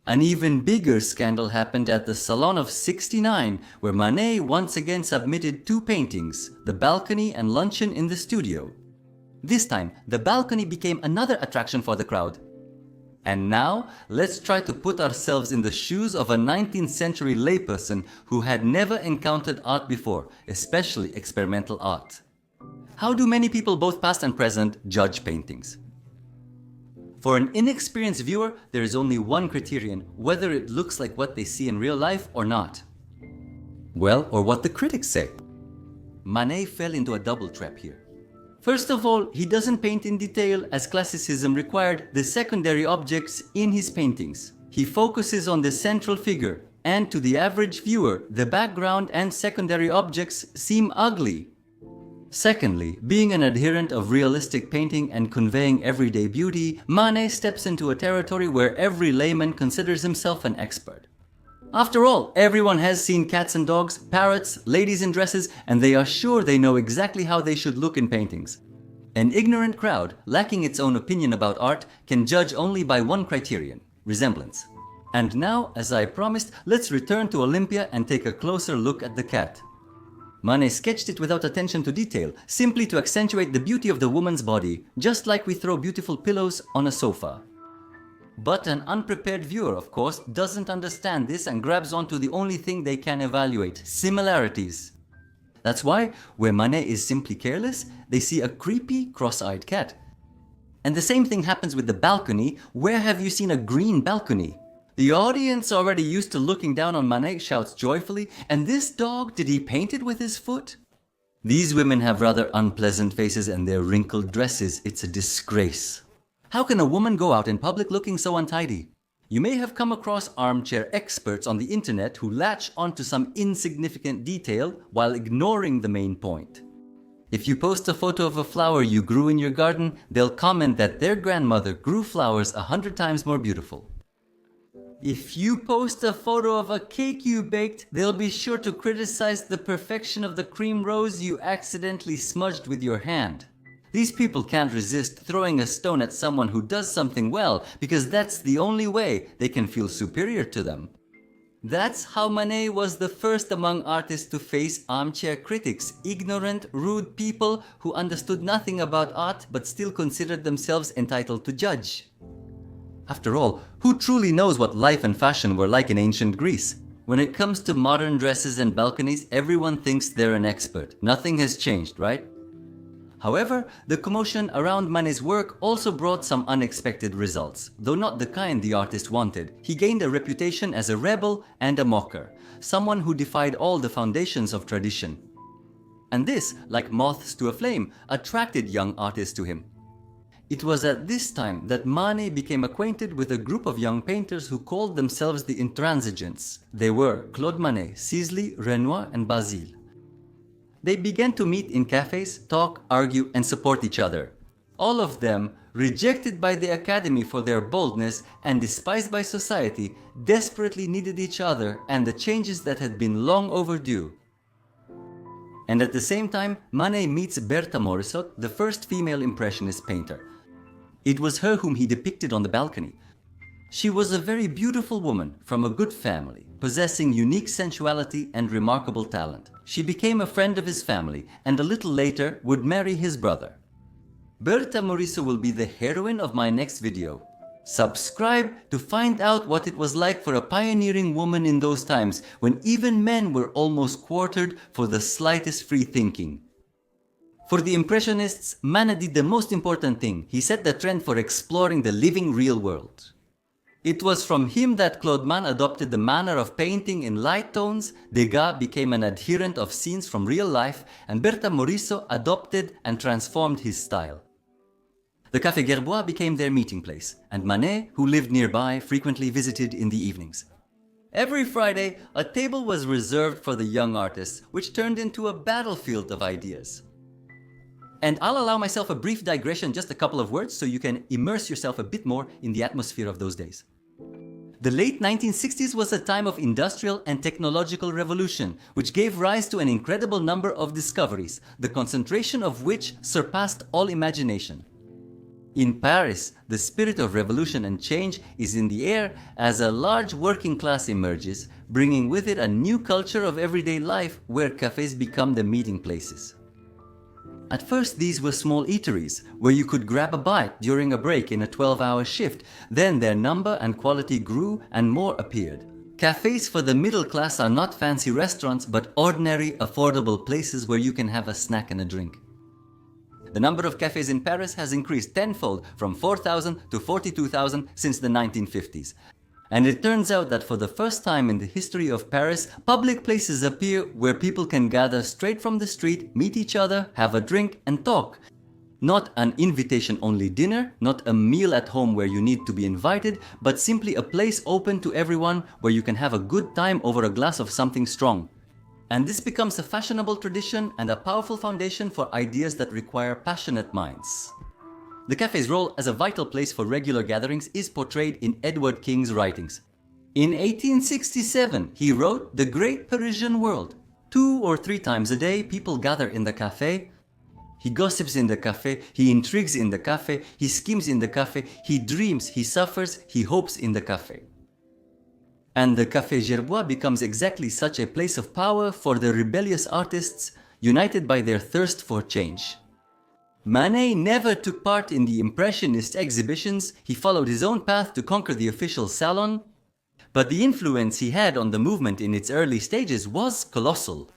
An even bigger scandal happened at the Salon of '69, where Manet once again submitted two paintings, The Balcony and Luncheon in the Studio. This time, the balcony became another attraction for the crowd. And now, let's try to put ourselves in the shoes of a 19th century layperson who had never encountered art before, especially experimental art. How do many people, both past and present, judge paintings? For an inexperienced viewer, there is only one criterion: whether it looks like what they see in real life or not. Well, or what the critics say. Manet fell into a double trap here. First of all, he doesn't paint in detail, as classicism required, the secondary objects in his paintings. He focuses on the central figure, and to the average viewer, the background and secondary objects seem ugly. Secondly, being an adherent of realistic painting and conveying everyday beauty, Manet steps into a territory where every layman considers himself an expert. After all, everyone has seen cats and dogs, parrots, ladies in dresses, and they are sure they know exactly how they should look in paintings. An ignorant crowd, lacking its own opinion about art, can judge only by one criterion: resemblance. And now, as I promised, let's return to Olympia and take a closer look at the cat. Manet sketched it without attention to detail, simply to accentuate the beauty of the woman's body, just like we throw beautiful pillows on a sofa. But an unprepared viewer, of course, doesn't understand this and grabs onto the only thing they can evaluate: similarities. That's why, where Manet is simply careless, they see a creepy, cross-eyed cat. And the same thing happens with the balcony. Where have you seen a green balcony? The audience, already used to looking down on Manet, shouts joyfully, "And this dog, did he paint it with his foot?" These women have rather unpleasant faces, and their wrinkled dresses, it's a disgrace. How can a woman go out in public looking so untidy? You may have come across armchair experts on the internet who latch onto some insignificant detail while ignoring the main point. If you post a photo of a flower you grew in your garden, they'll comment that their grandmother grew flowers 100 times more beautiful. If you post a photo of a cake you baked, they'll be sure to criticize the perfection of the cream rose you accidentally smudged with your hand. These people can't resist throwing a stone at someone who does something well, because that's the only way they can feel superior to them. That's how Manet was the first among artists to face armchair critics, ignorant, rude people who understood nothing about art but still considered themselves entitled to judge. After all, who truly knows what life and fashion were like in ancient Greece? When it comes to modern dresses and balconies, everyone thinks they're an expert. Nothing has changed, right? However, the commotion around Manet's work also brought some unexpected results. Though not the kind the artist wanted, he gained a reputation as a rebel and a mocker, someone who defied all the foundations of tradition. And this, like moths to a flame, attracted young artists to him. It was at this time that Manet became acquainted with a group of young painters who called themselves the Intransigents. They were Claude Manet, Sisley, Renoir, and Basile. They began to meet in cafes, talk, argue, and support each other. All of them, rejected by the Academy for their boldness and despised by society, desperately needed each other and the changes that had been long overdue. And at the same time, Manet meets Bertha Morisot, the first female Impressionist painter. It was her whom he depicted on the balcony. She was a very beautiful woman from a good family, possessing unique sensuality and remarkable talent. She became a friend of his family and a little later would marry his brother. Bertha Morisot will be the heroine of my next video. Subscribe to find out what it was like for a pioneering woman in those times when even men were almost quartered for the slightest free thinking. For the Impressionists, Manet did the most important thing. He set the trend for exploring the living real world. It was from him that Claude Mann adopted the manner of painting in light tones, Degas became an adherent of scenes from real life, and Bertha Morisot adopted and transformed his style. The Café Gerbois became their meeting place, and Manet, who lived nearby, frequently visited in the evenings. Every Friday, a table was reserved for the young artists, which turned into a battlefield of ideas. And I'll allow myself a brief digression, just a couple of words, so you can immerse yourself a bit more in the atmosphere of those days. The late 1960s was a time of industrial and technological revolution, which gave rise to an incredible number of discoveries, the concentration of which surpassed all imagination. In Paris, the spirit of revolution and change is in the air as a large working class emerges, bringing with it a new culture of everyday life where cafes become the meeting places. At first, these were small eateries, where you could grab a bite during a break in a 12-hour shift. Then their number and quality grew and more appeared. Cafes for the middle class are not fancy restaurants, but ordinary, affordable places where you can have a snack and a drink. The number of cafes in Paris has increased tenfold, from 4,000 to 42,000 since the 1950s. And it turns out that for the first time in the history of Paris, public places appear where people can gather straight from the street, meet each other, have a drink and talk. Not an invitation-only dinner, not a meal at home where you need to be invited, but simply a place open to everyone where you can have a good time over a glass of something strong. And this becomes a fashionable tradition and a powerful foundation for ideas that require passionate minds. The cafe's role as a vital place for regular gatherings is portrayed in Edward King's writings. In 1867, he wrote The Great Parisian World. 2 or 3 times a day, people gather in the cafe. He gossips in the cafe, he intrigues in the cafe, he schemes in the cafe, he dreams, he suffers, he hopes in the cafe. And the Café Gerbois becomes exactly such a place of power for the rebellious artists united by their thirst for change. Manet never took part in the Impressionist exhibitions. He followed his own path to conquer the official salon, but the influence he had on the movement in its early stages was colossal.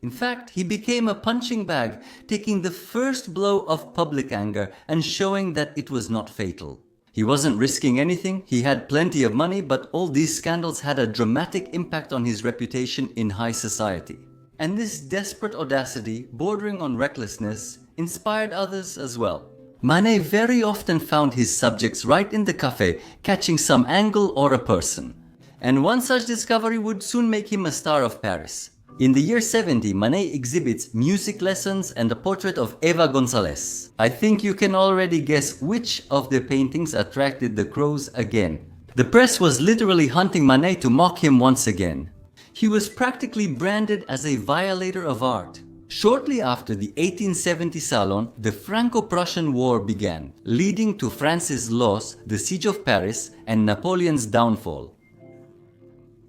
In fact, he became a punching bag, taking the first blow of public anger and showing that it was not fatal. He wasn't risking anything, he had plenty of money, but all these scandals had a dramatic impact on his reputation in high society. And this desperate audacity, bordering on recklessness, inspired others as well. Manet very often found his subjects right in the cafe, catching some angle or a person. And one such discovery would soon make him a star of Paris. In the year 70, Manet exhibits music lessons and a portrait of Eva González. I think you can already guess which of the paintings attracted the crows again. The press was literally hunting Manet to mock him once again. He was practically branded as a violator of art. Shortly after the 1870 Salon, the Franco-Prussian War began, leading to France's loss, the Siege of Paris, and Napoleon's downfall.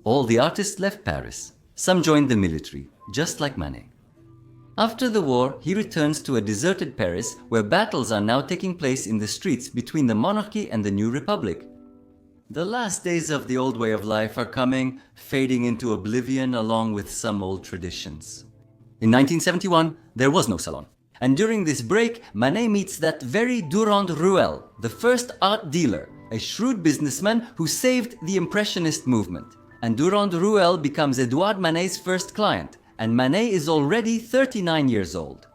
All the artists left Paris. Some joined the military, just like Manet. After the war, he returns to a deserted Paris, where battles are now taking place in the streets between the monarchy and the new republic. The last days of the old way of life are coming, fading into oblivion along with some old traditions. In 1971, there was no salon. And during this break, Manet meets that very Durand Ruel, the first art dealer, a shrewd businessman who saved the Impressionist movement. And Durand Ruel becomes Édouard Manet's first client, and Manet is already 39 years old.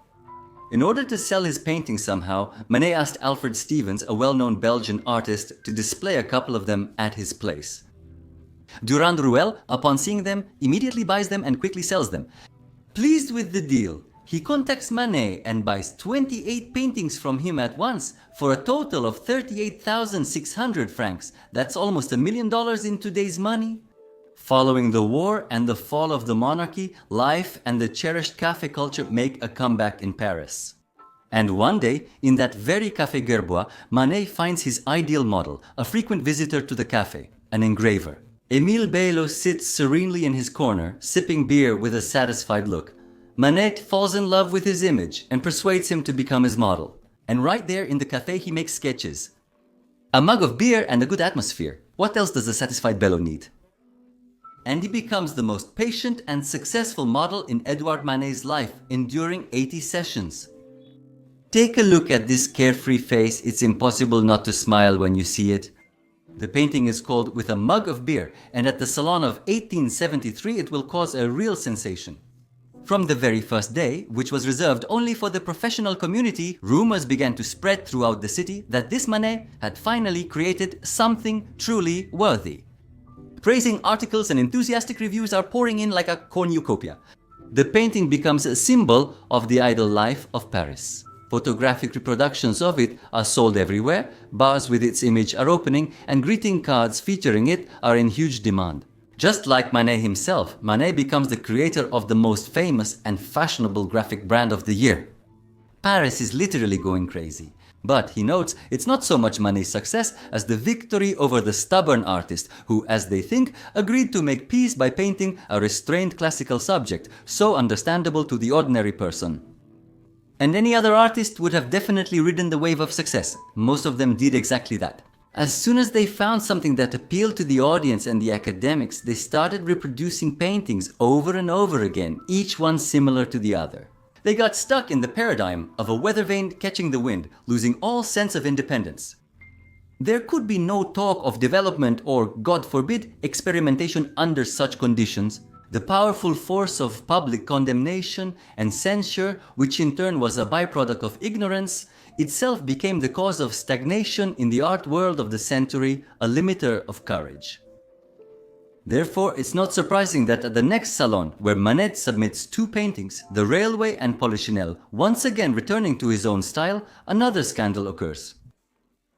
In order to sell his paintings somehow, Manet asked Alfred Stevens, a well-known Belgian artist, to display a couple of them at his place. Durand Ruel, upon seeing them, immediately buys them and quickly sells them. Pleased with the deal, He contacts Manet and buys 28 paintings from him at once for a total of 38,600 francs. That's almost $1 million in today's money. Following the war and the fall of the monarchy, life and the cherished cafe culture make a comeback in Paris. And one day, in that very Café Gerbois, Manet finds his ideal model, a frequent visitor to the cafe, an engraver. Émile Bello sits serenely in his corner, sipping beer with a satisfied look. Manet falls in love with his image and persuades him to become his model. And right there in the cafe he makes sketches. A mug of beer and a good atmosphere. What else does a satisfied Bello need? And he becomes the most patient and successful model in Édouard Manet's life, enduring 80 sessions. Take a look at this carefree face. It's impossible not to smile when you see it. The painting is called With a Mug of Beer, and at the Salon of 1873 it will cause a real sensation. From the very first day, which was reserved only for the professional community, rumors began to spread throughout the city that this Manet had finally created something truly worthy. Praising articles and enthusiastic reviews are pouring in like a cornucopia. The painting becomes a symbol of the idle life of Paris. Photographic reproductions of it are sold everywhere, bars with its image are opening, and greeting cards featuring it are in huge demand. Just like Manet himself, Manet becomes the creator of the most famous and fashionable graphic brand of the year. Paris is literally going crazy. But he notes it's not so much Manet's success as the victory over the stubborn artist who, as they think, agreed to make peace by painting a restrained classical subject, so understandable to the ordinary person. And any other artist would have definitely ridden the wave of success. Most of them did exactly that. As soon as they found something that appealed to the audience and the academics, they started reproducing paintings over and over again, each one similar to the other. They got stuck in the paradigm of a weather vane catching the wind, losing all sense of independence. There could be no talk of development or, God forbid, experimentation under such conditions. The powerful force of public condemnation and censure, which in turn was a byproduct of ignorance, itself became the cause of stagnation in the art world of the century, a limiter of courage. Therefore, it's not surprising that at the next salon, where Manet submits 2 paintings, The Railway and Polichinelle, once again returning to his own style, another scandal occurs.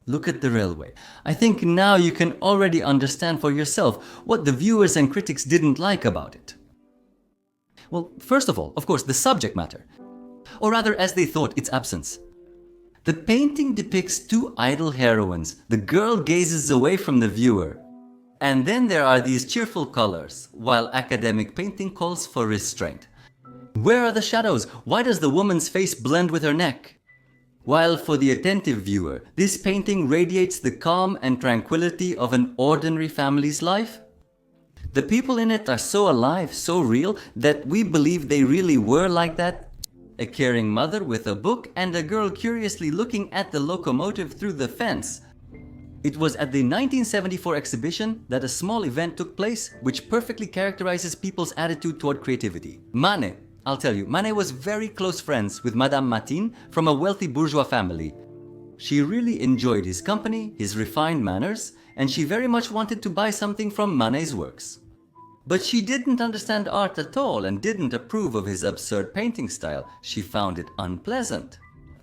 Look at The Railway. I think now you can already understand for yourself what the viewers and critics didn't like about it. Well, first of all, of course, the subject matter. Or rather, as they thought, its absence. The painting depicts 2 idle heroines. The girl gazes away from the viewer. And then there are these cheerful colors, while academic painting calls for restraint. Where are the shadows? Why does the woman's face blend with her neck? While for the attentive viewer, this painting radiates the calm and tranquility of an ordinary family's life. The people in it are so alive, so real, that we believe they really were like that. A caring mother with a book and a girl curiously looking at the locomotive through the fence. It was at the 1974 exhibition that a small event took place which perfectly characterizes people's attitude toward creativity. Manet, I'll tell you, Manet was very close friends with Madame Matin from a wealthy bourgeois family. She really enjoyed his company, his refined manners, and she very much wanted to buy something from Manet's works. But she didn't understand art at all and didn't approve of his absurd painting style. She found it unpleasant.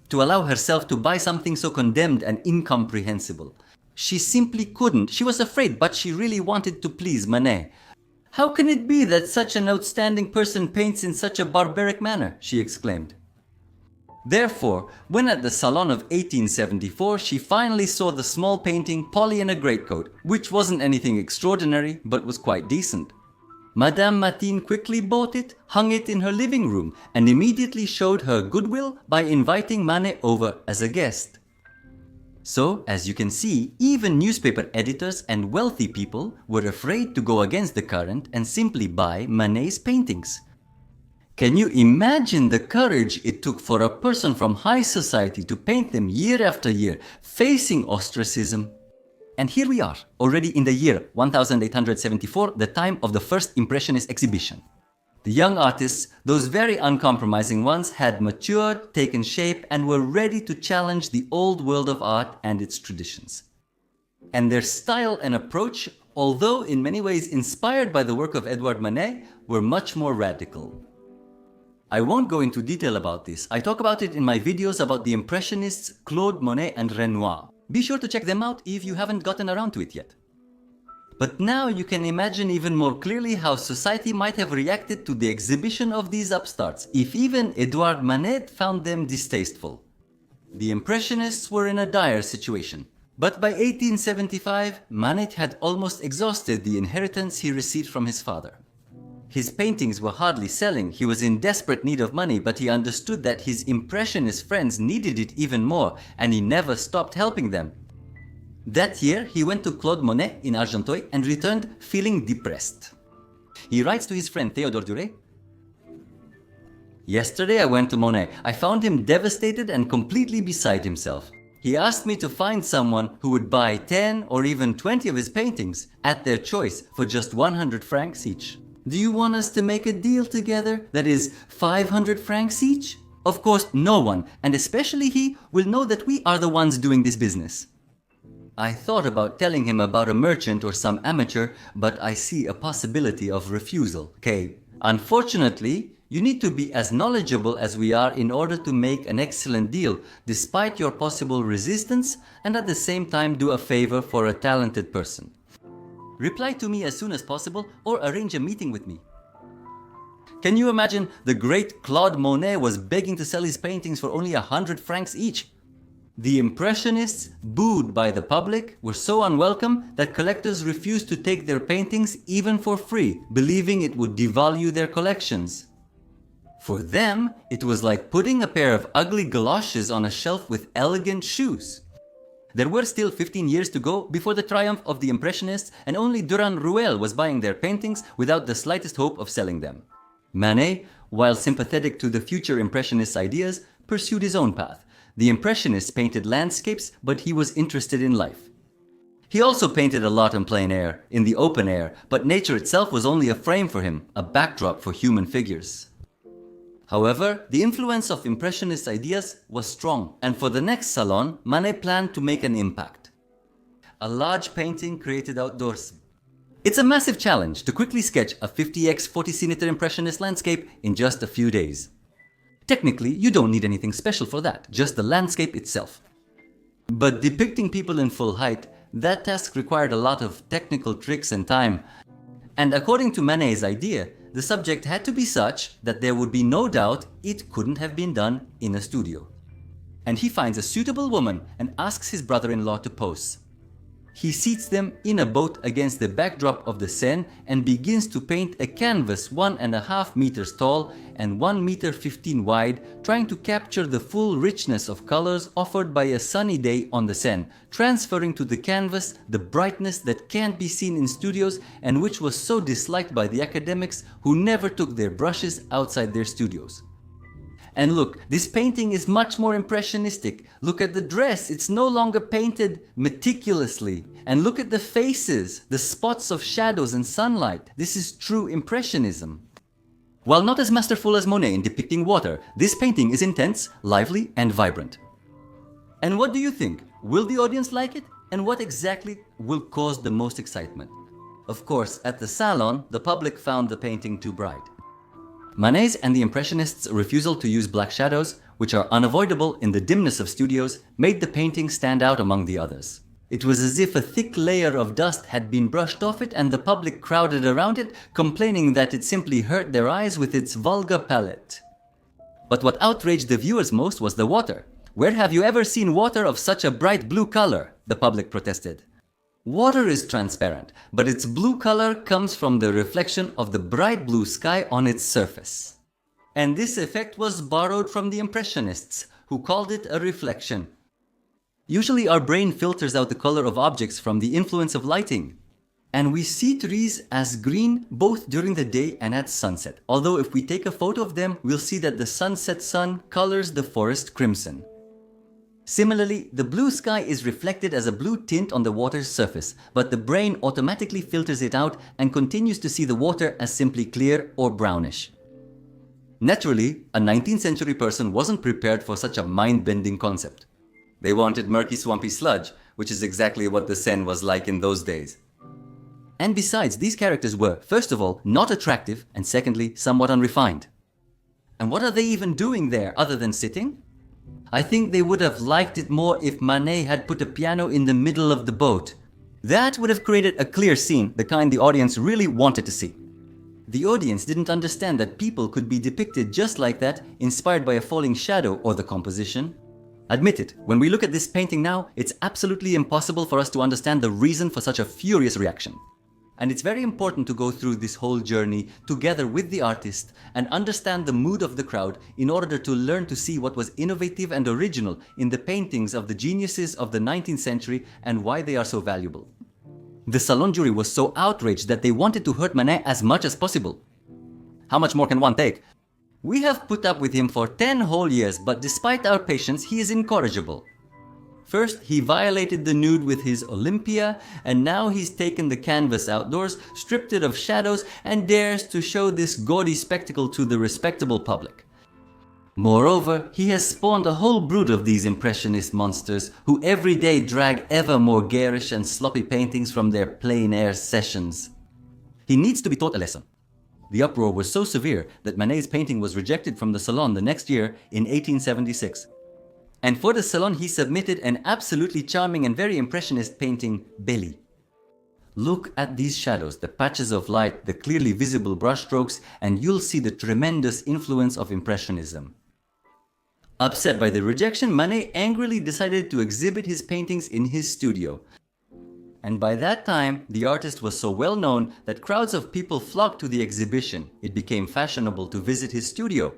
To allow herself to buy something so condemned and incomprehensible. She simply couldn't. She was afraid, but she really wanted to please Manet. "How can it be that such an outstanding person paints in such a barbaric manner?" she exclaimed. Therefore, when at the Salon of 1874, she finally saw the small painting Polly in a Greatcoat, which wasn't anything extraordinary, but was quite decent. Madame Matin quickly bought it, hung it in her living room, and immediately showed her goodwill by inviting Manet over as a guest. So, as you can see, even newspaper editors and wealthy people were afraid to go against the current and simply buy Manet's paintings. Can you imagine the courage it took for a person from high society to paint them year after year, facing ostracism? And here we are, already in the year 1874, the time of the first Impressionist exhibition. The young artists, those very uncompromising ones, had matured, taken shape, and were ready to challenge the old world of art and its traditions. And their style and approach, although in many ways inspired by the work of Édouard Manet, were much more radical. I won't go into detail about this. I talk about it in my videos about the Impressionists Claude Monet and Renoir. Be sure to check them out if you haven't gotten around to it yet. But now you can imagine even more clearly how society might have reacted to the exhibition of these upstarts if even Édouard Manet found them distasteful. The Impressionists were in a dire situation. But by 1875, Manet had almost exhausted the inheritance he received from his father. His paintings were hardly selling, he was in desperate need of money, but he understood that his Impressionist friends needed it even more, and he never stopped helping them. That year, he went to Claude Monet in Argenteuil and returned feeling depressed. He writes to his friend Théodore Duret, "Yesterday I went to Monet. I found him devastated and completely beside himself. He asked me to find someone who would buy 10 or even 20 of his paintings, at their choice, for just 100 francs each. Do you want us to make a deal together that is 500 francs each? Of course, no one, and especially he, will know that we are the ones doing this business." I thought about telling him about a merchant or some amateur, but I see a possibility of refusal. Okay, unfortunately, you need to be as knowledgeable as we are in order to make an excellent deal, despite your possible resistance, and at the same time do a favor for a talented person. Reply to me as soon as possible or arrange a meeting with me. Can you imagine the great Claude Monet was begging to sell his paintings for only 100 francs each? The Impressionists, booed by the public, were so unwelcome that collectors refused to take their paintings even for free, believing it would devalue their collections. For them, it was like putting a pair of ugly galoshes on a shelf with elegant shoes. There were still 15 years to go before the triumph of the Impressionists, and only Durand-Ruel was buying their paintings without the slightest hope of selling them. Manet, while sympathetic to the future Impressionist ideas, pursued his own path. The Impressionists painted landscapes, but he was interested in life. He also painted a lot in plein air, in the open air, but nature itself was only a frame for him, a backdrop for human figures. However, the influence of Impressionist ideas was strong, and for the next salon, Manet planned to make an impact. A large painting created outdoors. It's a massive challenge to quickly sketch a 50x 40 cm Impressionist landscape in just a few days. Technically, you don't need anything special for that, just the landscape itself. But depicting people in full height, that task required a lot of technical tricks and time. And according to Manet's idea, the subject had to be such that there would be no doubt it couldn't have been done in a studio. And he finds a suitable woman and asks his brother-in-law to pose. He seats them in a boat against the backdrop of the Seine and begins to paint a canvas 1.5 meters tall and 1.15 meters wide, trying to capture the full richness of colors offered by a sunny day on the Seine, transferring to the canvas the brightness that can't be seen in studios and which was so disliked by the academics who never took their brushes outside their studios. And look, this painting is much more impressionistic. Look at the dress, it's no longer painted meticulously. And look at the faces, the spots of shadows and sunlight. This is true impressionism. While not as masterful as Monet in depicting water, this painting is intense, lively, and vibrant. And what do you think? Will the audience like it? And what exactly will cause the most excitement? Of course, at the salon, the public found the painting too bright. Manet's and the Impressionists' refusal to use black shadows, which are unavoidable in the dimness of studios, made the painting stand out among the others. It was as if a thick layer of dust had been brushed off it and the public crowded around it, complaining that it simply hurt their eyes with its vulgar palette. But what outraged the viewers most was the water. "Where have you ever seen water of such a bright blue color?" the public protested. Water is transparent, but its blue color comes from the reflection of the bright blue sky on its surface. And this effect was borrowed from the Impressionists, who called it a reflection. Usually our brain filters out the color of objects from the influence of lighting. And we see trees as green both during the day and at sunset, although if we take a photo of them, we'll see that the sunset sun colors the forest crimson. Similarly, the blue sky is reflected as a blue tint on the water's surface, but the brain automatically filters it out and continues to see the water as simply clear or brownish. Naturally, a 19th century person wasn't prepared for such a mind-bending concept. They wanted murky, swampy sludge, which is exactly what the Seine was like in those days. And besides, these characters were, first of all, not attractive, and secondly, somewhat unrefined. And what are they even doing there other than sitting? I think they would have liked it more if Manet had put a piano in the middle of the boat. That would have created a clear scene, the kind the audience really wanted to see. The audience didn't understand that people could be depicted just like that, inspired by a falling shadow or the composition. Admit it, when we look at this painting now, it's absolutely impossible for us to understand the reason for such a furious reaction. And it's very important to go through this whole journey together with the artist and understand the mood of the crowd in order to learn to see what was innovative and original in the paintings of the geniuses of the 19th century and why they are so valuable. The Salon jury was so outraged that they wanted to hurt Manet as much as possible. How much more can one take? We have put up with him for 10 whole years, but despite our patience, he is incorrigible. First, he violated the nude with his Olympia, and now he's taken the canvas outdoors, stripped it of shadows, and dares to show this gaudy spectacle to the respectable public. Moreover, he has spawned a whole brood of these impressionist monsters who every day drag ever more garish and sloppy paintings from their plein air sessions. He needs to be taught a lesson. The uproar was so severe that Manet's painting was rejected from the Salon the next year in 1876. And for the Salon he submitted an absolutely charming and very impressionist painting, Belly. Look at these shadows, the patches of light, the clearly visible brushstrokes, and you'll see the tremendous influence of Impressionism. Upset by the rejection, Manet angrily decided to exhibit his paintings in his studio. And by that time, the artist was so well known that crowds of people flocked to the exhibition. It became fashionable to visit his studio.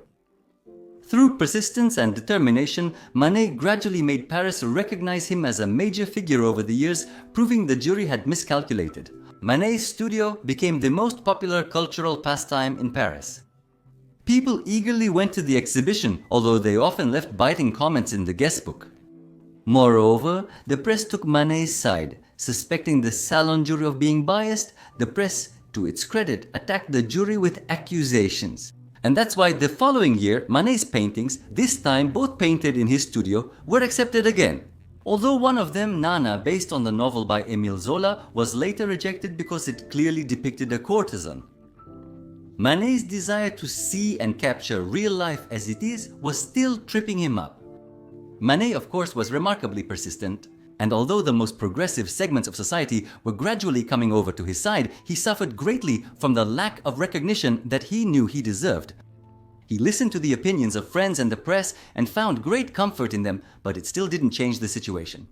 Through persistence and determination, Manet gradually made Paris recognize him as a major figure over the years, proving the jury had miscalculated. Manet's studio became the most popular cultural pastime in Paris. People eagerly went to the exhibition, although they often left biting comments in the guest book. Moreover, the press took Manet's side. Suspecting the Salon jury of being biased, the press, to its credit, attacked the jury with accusations. And that's why the following year, Manet's paintings, this time both painted in his studio, were accepted again. Although one of them, Nana, based on the novel by Émile Zola, was later rejected because it clearly depicted a courtesan. Manet's desire to see and capture real life as it is was still tripping him up. Manet, of course, was remarkably persistent, and although the most progressive segments of society were gradually coming over to his side, he suffered greatly from the lack of recognition that he knew he deserved. He listened to the opinions of friends and the press and found great comfort in them, but it still didn't change the situation.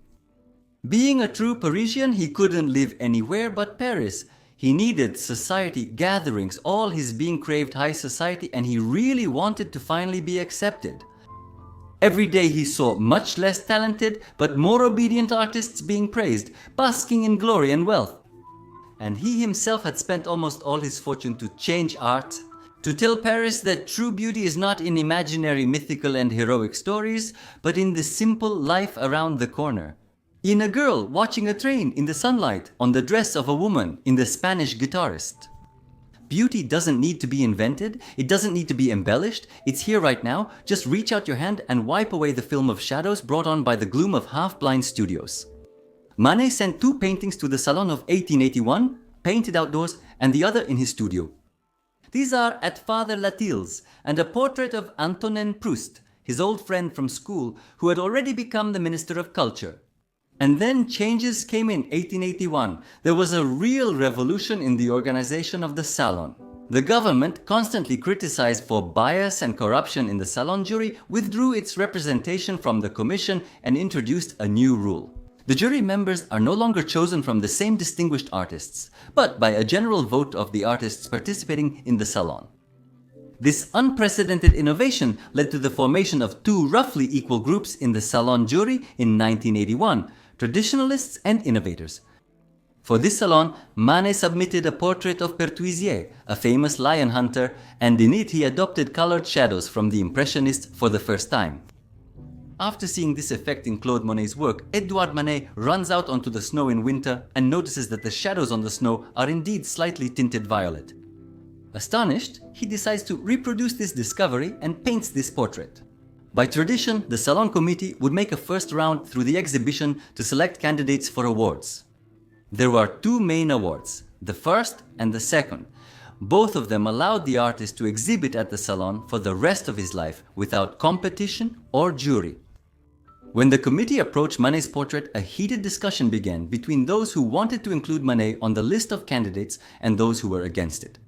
Being a true Parisian, he couldn't live anywhere but Paris. He needed society gatherings, all his being craved high society, and he really wanted to finally be accepted. Every day he saw much less talented but more obedient artists being praised, basking in glory and wealth. And he himself had spent almost all his fortune to change art, to tell Paris that true beauty is not in imaginary mythical and heroic stories, but in the simple life around the corner. In a girl watching a train in the sunlight, on the dress of a woman, in the Spanish guitarist. Beauty doesn't need to be invented, it doesn't need to be embellished, it's here right now. Just reach out your hand and wipe away the film of shadows brought on by the gloom of half-blind studios. Manet sent 2 paintings to the Salon of 1881, painted outdoors, and the other in his studio. These are At Father Latil's and a portrait of Antonin Proust, his old friend from school, who had already become the Minister of Culture. And then changes came in 1881. There was a real revolution in the organization of the Salon. The government, constantly criticized for bias and corruption in the Salon jury, withdrew its representation from the commission and introduced a new rule. The jury members are no longer chosen from the same distinguished artists, but by a general vote of the artists participating in the Salon. This unprecedented innovation led to the formation of 2 roughly equal groups in the Salon jury in 1981, traditionalists and innovators. For this Salon, Manet submitted a portrait of Pertuisier, a famous lion hunter, and in it he adopted colored shadows from the Impressionists for the first time. After seeing this effect in Claude Monet's work, Édouard Manet runs out onto the snow in winter and notices that the shadows on the snow are indeed slightly tinted violet. Astonished, he decides to reproduce this discovery and paints this portrait. By tradition, the Salon committee would make a first round through the exhibition to select candidates for awards. There were 2 main awards, the first and the second. Both of them allowed the artist to exhibit at the salon for the rest of his life without competition or jury. When the committee approached Manet's portrait, a heated discussion began between those who wanted to include Manet on the list of candidates and those who were against it.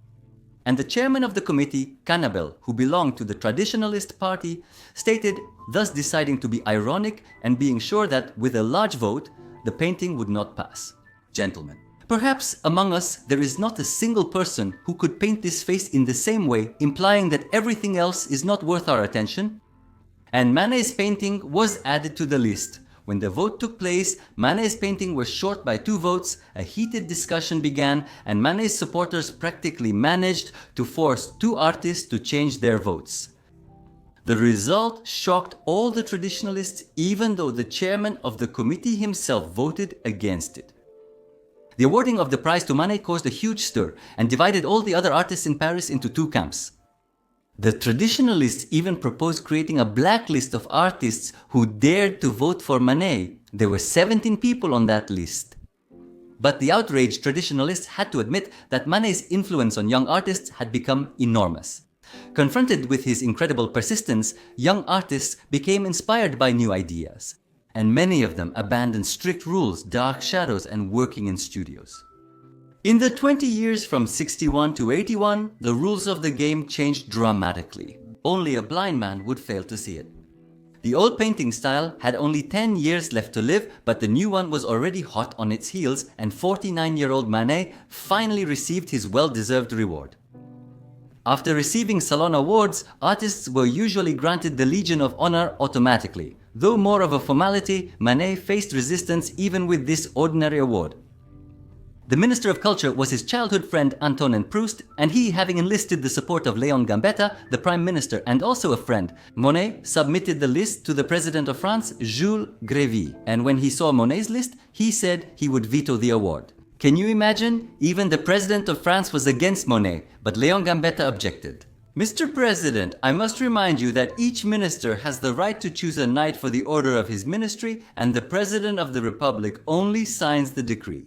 And the chairman of the committee, Cannabel, who belonged to the Traditionalist Party, stated, thus deciding to be ironic and being sure that with a large vote, the painting would not pass. Gentlemen, perhaps among us there is not a single person who could paint this face in the same way, implying that everything else is not worth our attention. And Manet's painting was added to the list. When the vote took place, Manet's painting was short by 2 votes, a heated discussion began, and Manet's supporters practically managed to force 2 artists to change their votes. The result shocked all the traditionalists, even though the chairman of the committee himself voted against it. The awarding of the prize to Manet caused a huge stir and divided all the other artists in Paris into 2 camps. The traditionalists even proposed creating a blacklist of artists who dared to vote for Manet. There were 17 people on that list. But the outraged traditionalists had to admit that Manet's influence on young artists had become enormous. Confronted with his incredible persistence, young artists became inspired by new ideas, and many of them abandoned strict rules, dark shadows, and working in studios. In the 20 years from 61 to 81, the rules of the game changed dramatically. Only a blind man would fail to see it. The old painting style had only 10 years left to live, but the new one was already hot on its heels, and 49-year-old Manet finally received his well-deserved reward. After receiving Salon awards, artists were usually granted the Legion of Honor automatically. Though more of a formality, Manet faced resistance even with this ordinary award. The Minister of Culture was his childhood friend Antonin Proust, and he, having enlisted the support of Léon Gambetta, the Prime Minister and also a friend, Monet submitted the list to the President of France, Jules Grévy, and when he saw Monet's list, he said he would veto the award. Can you imagine? Even the President of France was against Monet, but Léon Gambetta objected. Mr. President, I must remind you that each minister has the right to choose a knight for the order of his ministry, and the President of the Republic only signs the decree.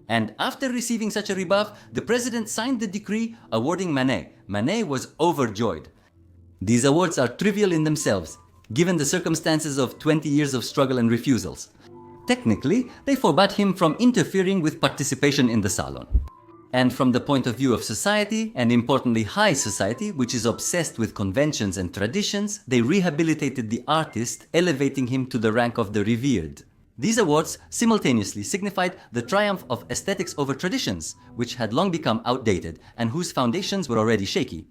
And after receiving such a rebuff, the president signed the decree awarding Manet. Manet was overjoyed. These awards are trivial in themselves, given the circumstances of 20 years of struggle and refusals. Technically, they forbade him from interfering with participation in the Salon. And from the point of view of society, and importantly high society, which is obsessed with conventions and traditions, they rehabilitated the artist, elevating him to the rank of the revered. These awards simultaneously signified the triumph of aesthetics over traditions, which had long become outdated and whose foundations were already shaky.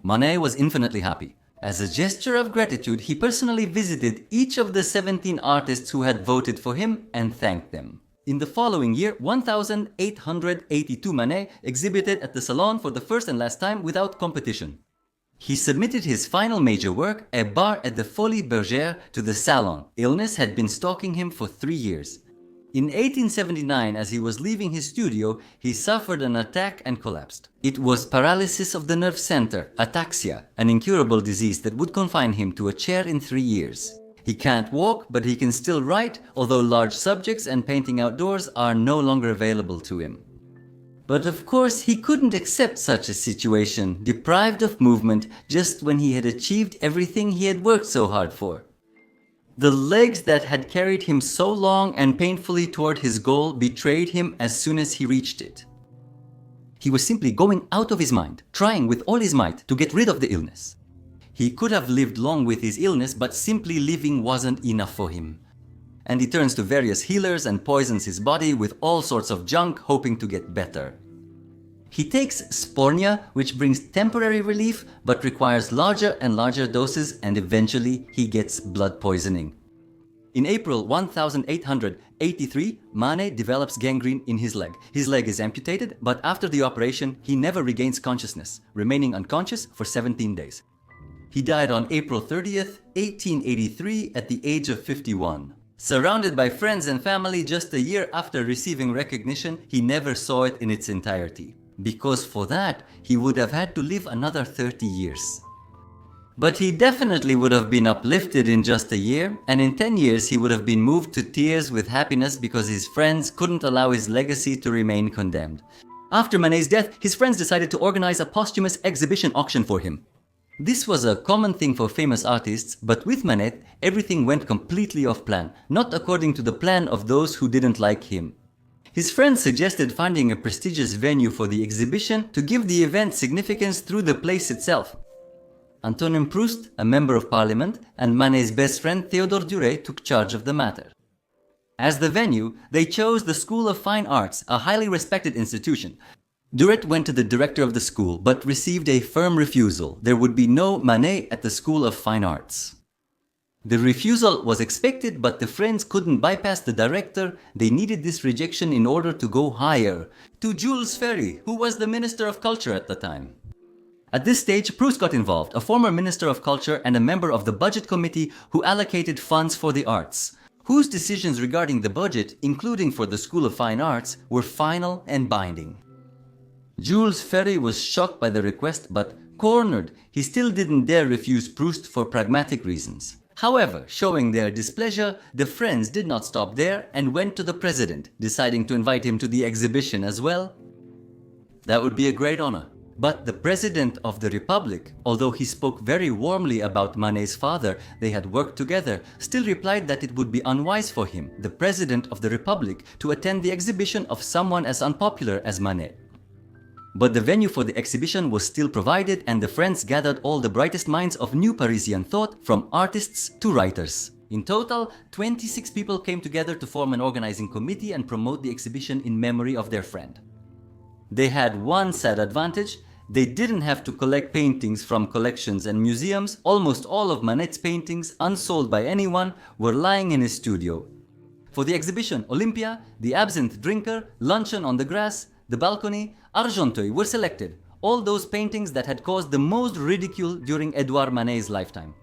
Manet was infinitely happy. As a gesture of gratitude, he personally visited each of the 17 artists who had voted for him and thanked them. In the following year, 1,882 Manet exhibited at the Salon for the first and last time without competition. He submitted his final major work, A Bar at the Folies Bergère, to the Salon. Illness had been stalking him for 3 years. In 1879, as he was leaving his studio, he suffered an attack and collapsed. It was paralysis of the nerve center, ataxia, an incurable disease that would confine him to a chair in 3 years. He can't walk, but he can still write, although large subjects and painting outdoors are no longer available to him. But of course, he couldn't accept such a situation, deprived of movement just when he had achieved everything he had worked so hard for. The legs that had carried him so long and painfully toward his goal betrayed him as soon as he reached it. He was simply going out of his mind, trying with all his might to get rid of the illness. He could have lived long with his illness, but simply living wasn't enough for him. And he turns to various healers and poisons his body with all sorts of junk, hoping to get better. He takes spornia, which brings temporary relief, but requires larger and larger doses, and eventually he gets blood poisoning. In April 1883, Manet develops gangrene in his leg. His leg is amputated, but after the operation, he never regains consciousness, remaining unconscious for 17 days. He died on April 30th, 1883, at the age of 51. Surrounded by friends and family just a year after receiving recognition, he never saw it in its entirety, because for that, he would have had to live another 30 years. But he definitely would have been uplifted in just a year, and in 10 years he would have been moved to tears with happiness because his friends couldn't allow his legacy to remain condemned. After Manet's death, his friends decided to organize a posthumous exhibition auction for him. This was a common thing for famous artists, but with Manet, everything went completely off plan, not according to the plan of those who didn't like him. His friends suggested finding a prestigious venue for the exhibition to give the event significance through the place itself. Antonin Proust, a member of parliament, and Manet's best friend Théodore Duret took charge of the matter. As the venue, they chose the School of Fine Arts, a highly respected institution. Duret went to the director of the school, but received a firm refusal. There would be no Manet at the School of Fine Arts. The refusal was expected, but the friends couldn't bypass the director. They needed this rejection in order to go higher, to Jules Ferry, who was the Minister of Culture at the time. At this stage, Proust got involved, a former Minister of Culture and a member of the Budget Committee who allocated funds for the arts, whose decisions regarding the budget, including for the School of Fine Arts, were final and binding. Jules Ferry was shocked by the request, but cornered, he still didn't dare refuse Proust for pragmatic reasons. However, showing their displeasure, the friends did not stop there and went to the president, deciding to invite him to the exhibition as well. That would be a great honor. But the president of the Republic, although he spoke very warmly about Manet's father, they had worked together, still replied that it would be unwise for him, the president of the Republic, to attend the exhibition of someone as unpopular as Manet. But the venue for the exhibition was still provided, and the friends gathered all the brightest minds of new Parisian thought, from artists to writers. In total, 26 people came together to form an organizing committee and promote the exhibition in memory of their friend. They had one sad advantage: they didn't have to collect paintings from collections and museums. Almost all of Manet's paintings, unsold by anyone, were lying in his studio. For the exhibition, Olympia, The Absinthe Drinker, Luncheon on the Grass, The Balcony, Argenteuil were selected, all those paintings that had caused the most ridicule during Édouard Manet's lifetime.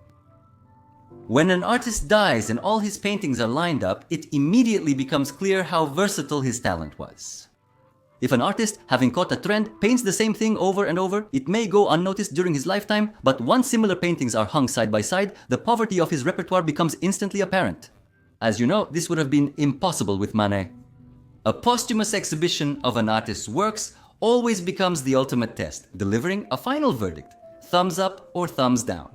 When an artist dies and all his paintings are lined up, it immediately becomes clear how versatile his talent was. If an artist, having caught a trend, paints the same thing over and over, it may go unnoticed during his lifetime, but once similar paintings are hung side by side, the poverty of his repertoire becomes instantly apparent. As you know, this would have been impossible with Manet. A posthumous exhibition of an artist's works always becomes the ultimate test, delivering a final verdict: thumbs up or thumbs down.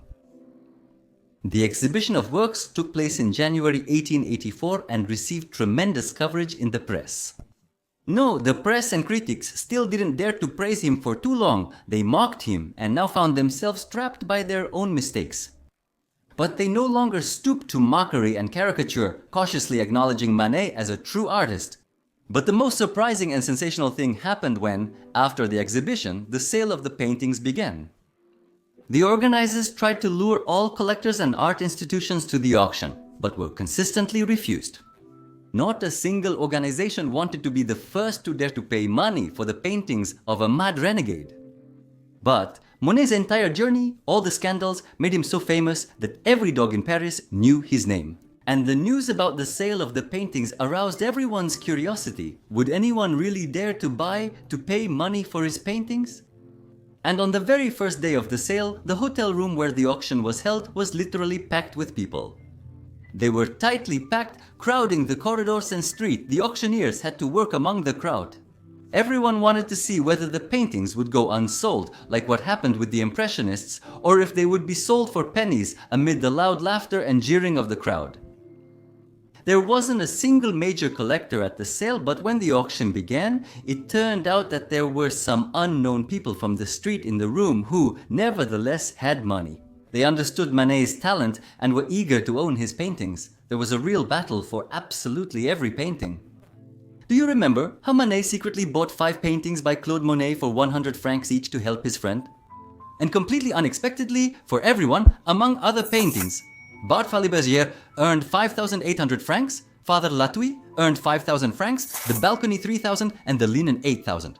The exhibition of works took place in January 1884 and received tremendous coverage in the press. No, the press and critics still didn't dare to praise him for too long. They mocked him and now found themselves trapped by their own mistakes. But they no longer stooped to mockery and caricature, cautiously acknowledging Manet as a true artist. But the most surprising and sensational thing happened when, after the exhibition, the sale of the paintings began. The organizers tried to lure all collectors and art institutions to the auction, but were consistently refused. Not a single organization wanted to be the first to dare to pay money for the paintings of a mad renegade. But Monet's entire journey, all the scandals, made him so famous that every dog in Paris knew his name. And the news about the sale of the paintings aroused everyone's curiosity. Would anyone really dare to pay money for his paintings? And on the very first day of the sale, the hotel room where the auction was held was literally packed with people. They were tightly packed, crowding the corridors and street. The auctioneers had to work among the crowd. Everyone wanted to see whether the paintings would go unsold, like what happened with the Impressionists, or if they would be sold for pennies amid the loud laughter and jeering of the crowd. There wasn't a single major collector at the sale, but when the auction began, it turned out that there were some unknown people from the street in the room who, nevertheless, had money. They understood Manet's talent and were eager to own his paintings. There was a real battle for absolutely every painting. Do you remember how Manet secretly bought 5 paintings by Claude Monet for 100 francs each to help his friend? And completely unexpectedly, for everyone, among other paintings, Bart Falibergier earned 5,800 francs, Father Latouille earned 5,000 francs, The Balcony 3,000 and The Linen 8,000.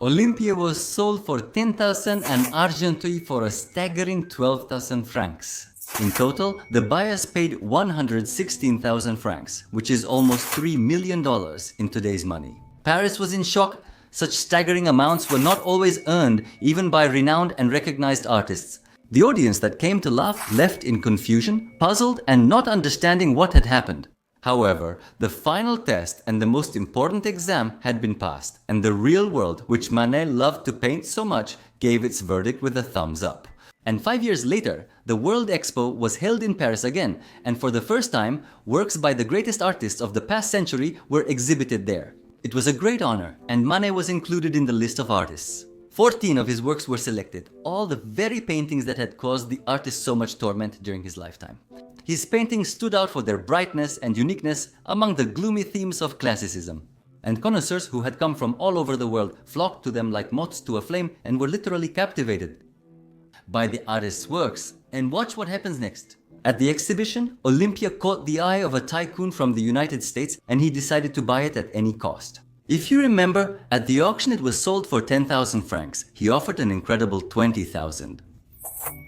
Olympia was sold for 10,000 and Argenteuil for a staggering 12,000 francs. In total, the buyers paid 116,000 francs, which is almost $3 million in today's money. Paris was in shock. Such staggering amounts were not always earned even by renowned and recognized artists. The audience that came to laugh left in confusion, puzzled and not understanding what had happened. However, the final test and the most important exam had been passed, and the real world, which Manet loved to paint so much, gave its verdict with a thumbs up. And 5 years later, the World Expo was held in Paris again, and for the first time, works by the greatest artists of the past century were exhibited there. It was a great honor, and Manet was included in the list of artists. 14 of his works were selected, all the very paintings that had caused the artist so much torment during his lifetime. His paintings stood out for their brightness and uniqueness among the gloomy themes of classicism. And connoisseurs who had come from all over the world flocked to them like moths to a flame and were literally captivated by the artist's works. And watch what happens next. At the exhibition, Olympia caught the eye of a tycoon from the United States, and he decided to buy it at any cost. If you remember, at the auction it was sold for 10,000 francs. He offered an incredible 20,000.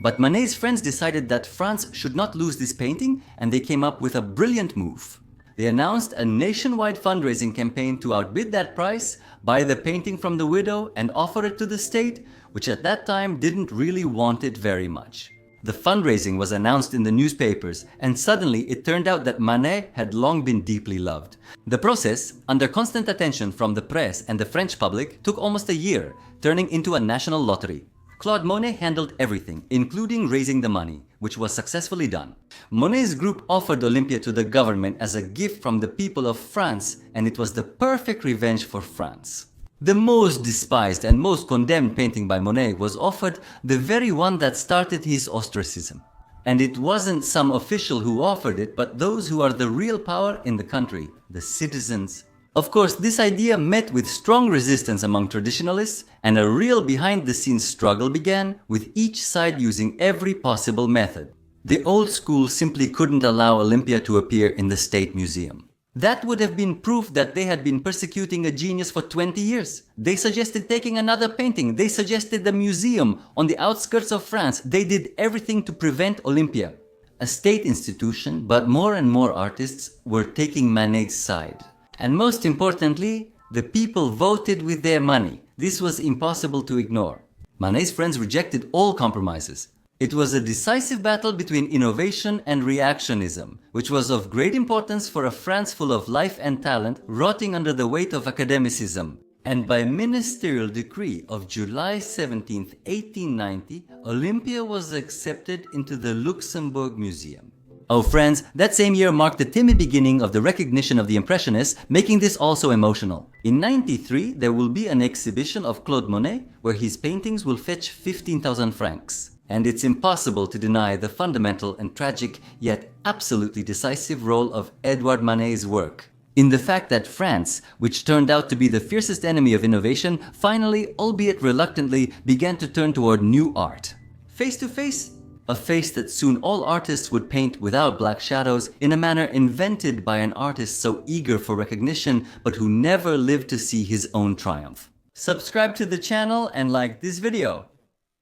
But Manet's friends decided that France should not lose this painting, and they came up with a brilliant move. They announced a nationwide fundraising campaign to outbid that price, buy the painting from the widow and offer it to the state, which at that time didn't really want it very much. The fundraising was announced in the newspapers, and suddenly it turned out that Manet had long been deeply loved. The process, under constant attention from the press and the French public, took almost a year, turning into a national lottery. Claude Monet handled everything, including raising the money, which was successfully done. Monet's group offered Olympia to the government as a gift from the people of France, and it was the perfect revenge for France. The most despised and most condemned painting by Monet was offered the very one that started his ostracism. And it wasn't some official who offered it, but those who are the real power in the country, the citizens. Of course, this idea met with strong resistance among traditionalists, and a real behind-the-scenes struggle began, with each side using every possible method. The old school simply couldn't allow Olympia to appear in the State Museum. That would have been proof that they had been persecuting a genius for 20 years. They suggested taking another painting. They suggested the museum on the outskirts of France. They did everything to prevent Olympia. A state institution, but more and more artists were taking Manet's side. And most importantly, the people voted with their money. This was impossible to ignore. Manet's friends rejected all compromises. It was a decisive battle between innovation and reactionism, which was of great importance for a France full of life and talent, rotting under the weight of academicism. And by ministerial decree of July 17, 1890, Olympia was accepted into the Luxembourg Museum. Oh friends, that same year marked the timid beginning of the recognition of the Impressionists, making this also emotional. In 93, there will be an exhibition of Claude Monet, where his paintings will fetch 15,000 francs. And it's impossible to deny the fundamental and tragic, yet absolutely decisive role of Édouard Manet's work in the fact that France, which turned out to be the fiercest enemy of innovation, finally, albeit reluctantly, began to turn toward new art. Face to face, a face that soon all artists would paint without black shadows, in a manner invented by an artist so eager for recognition, but who never lived to see his own triumph. Subscribe to the channel and like this video.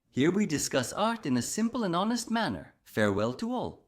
Here we discuss art in a simple and honest manner. Farewell to all.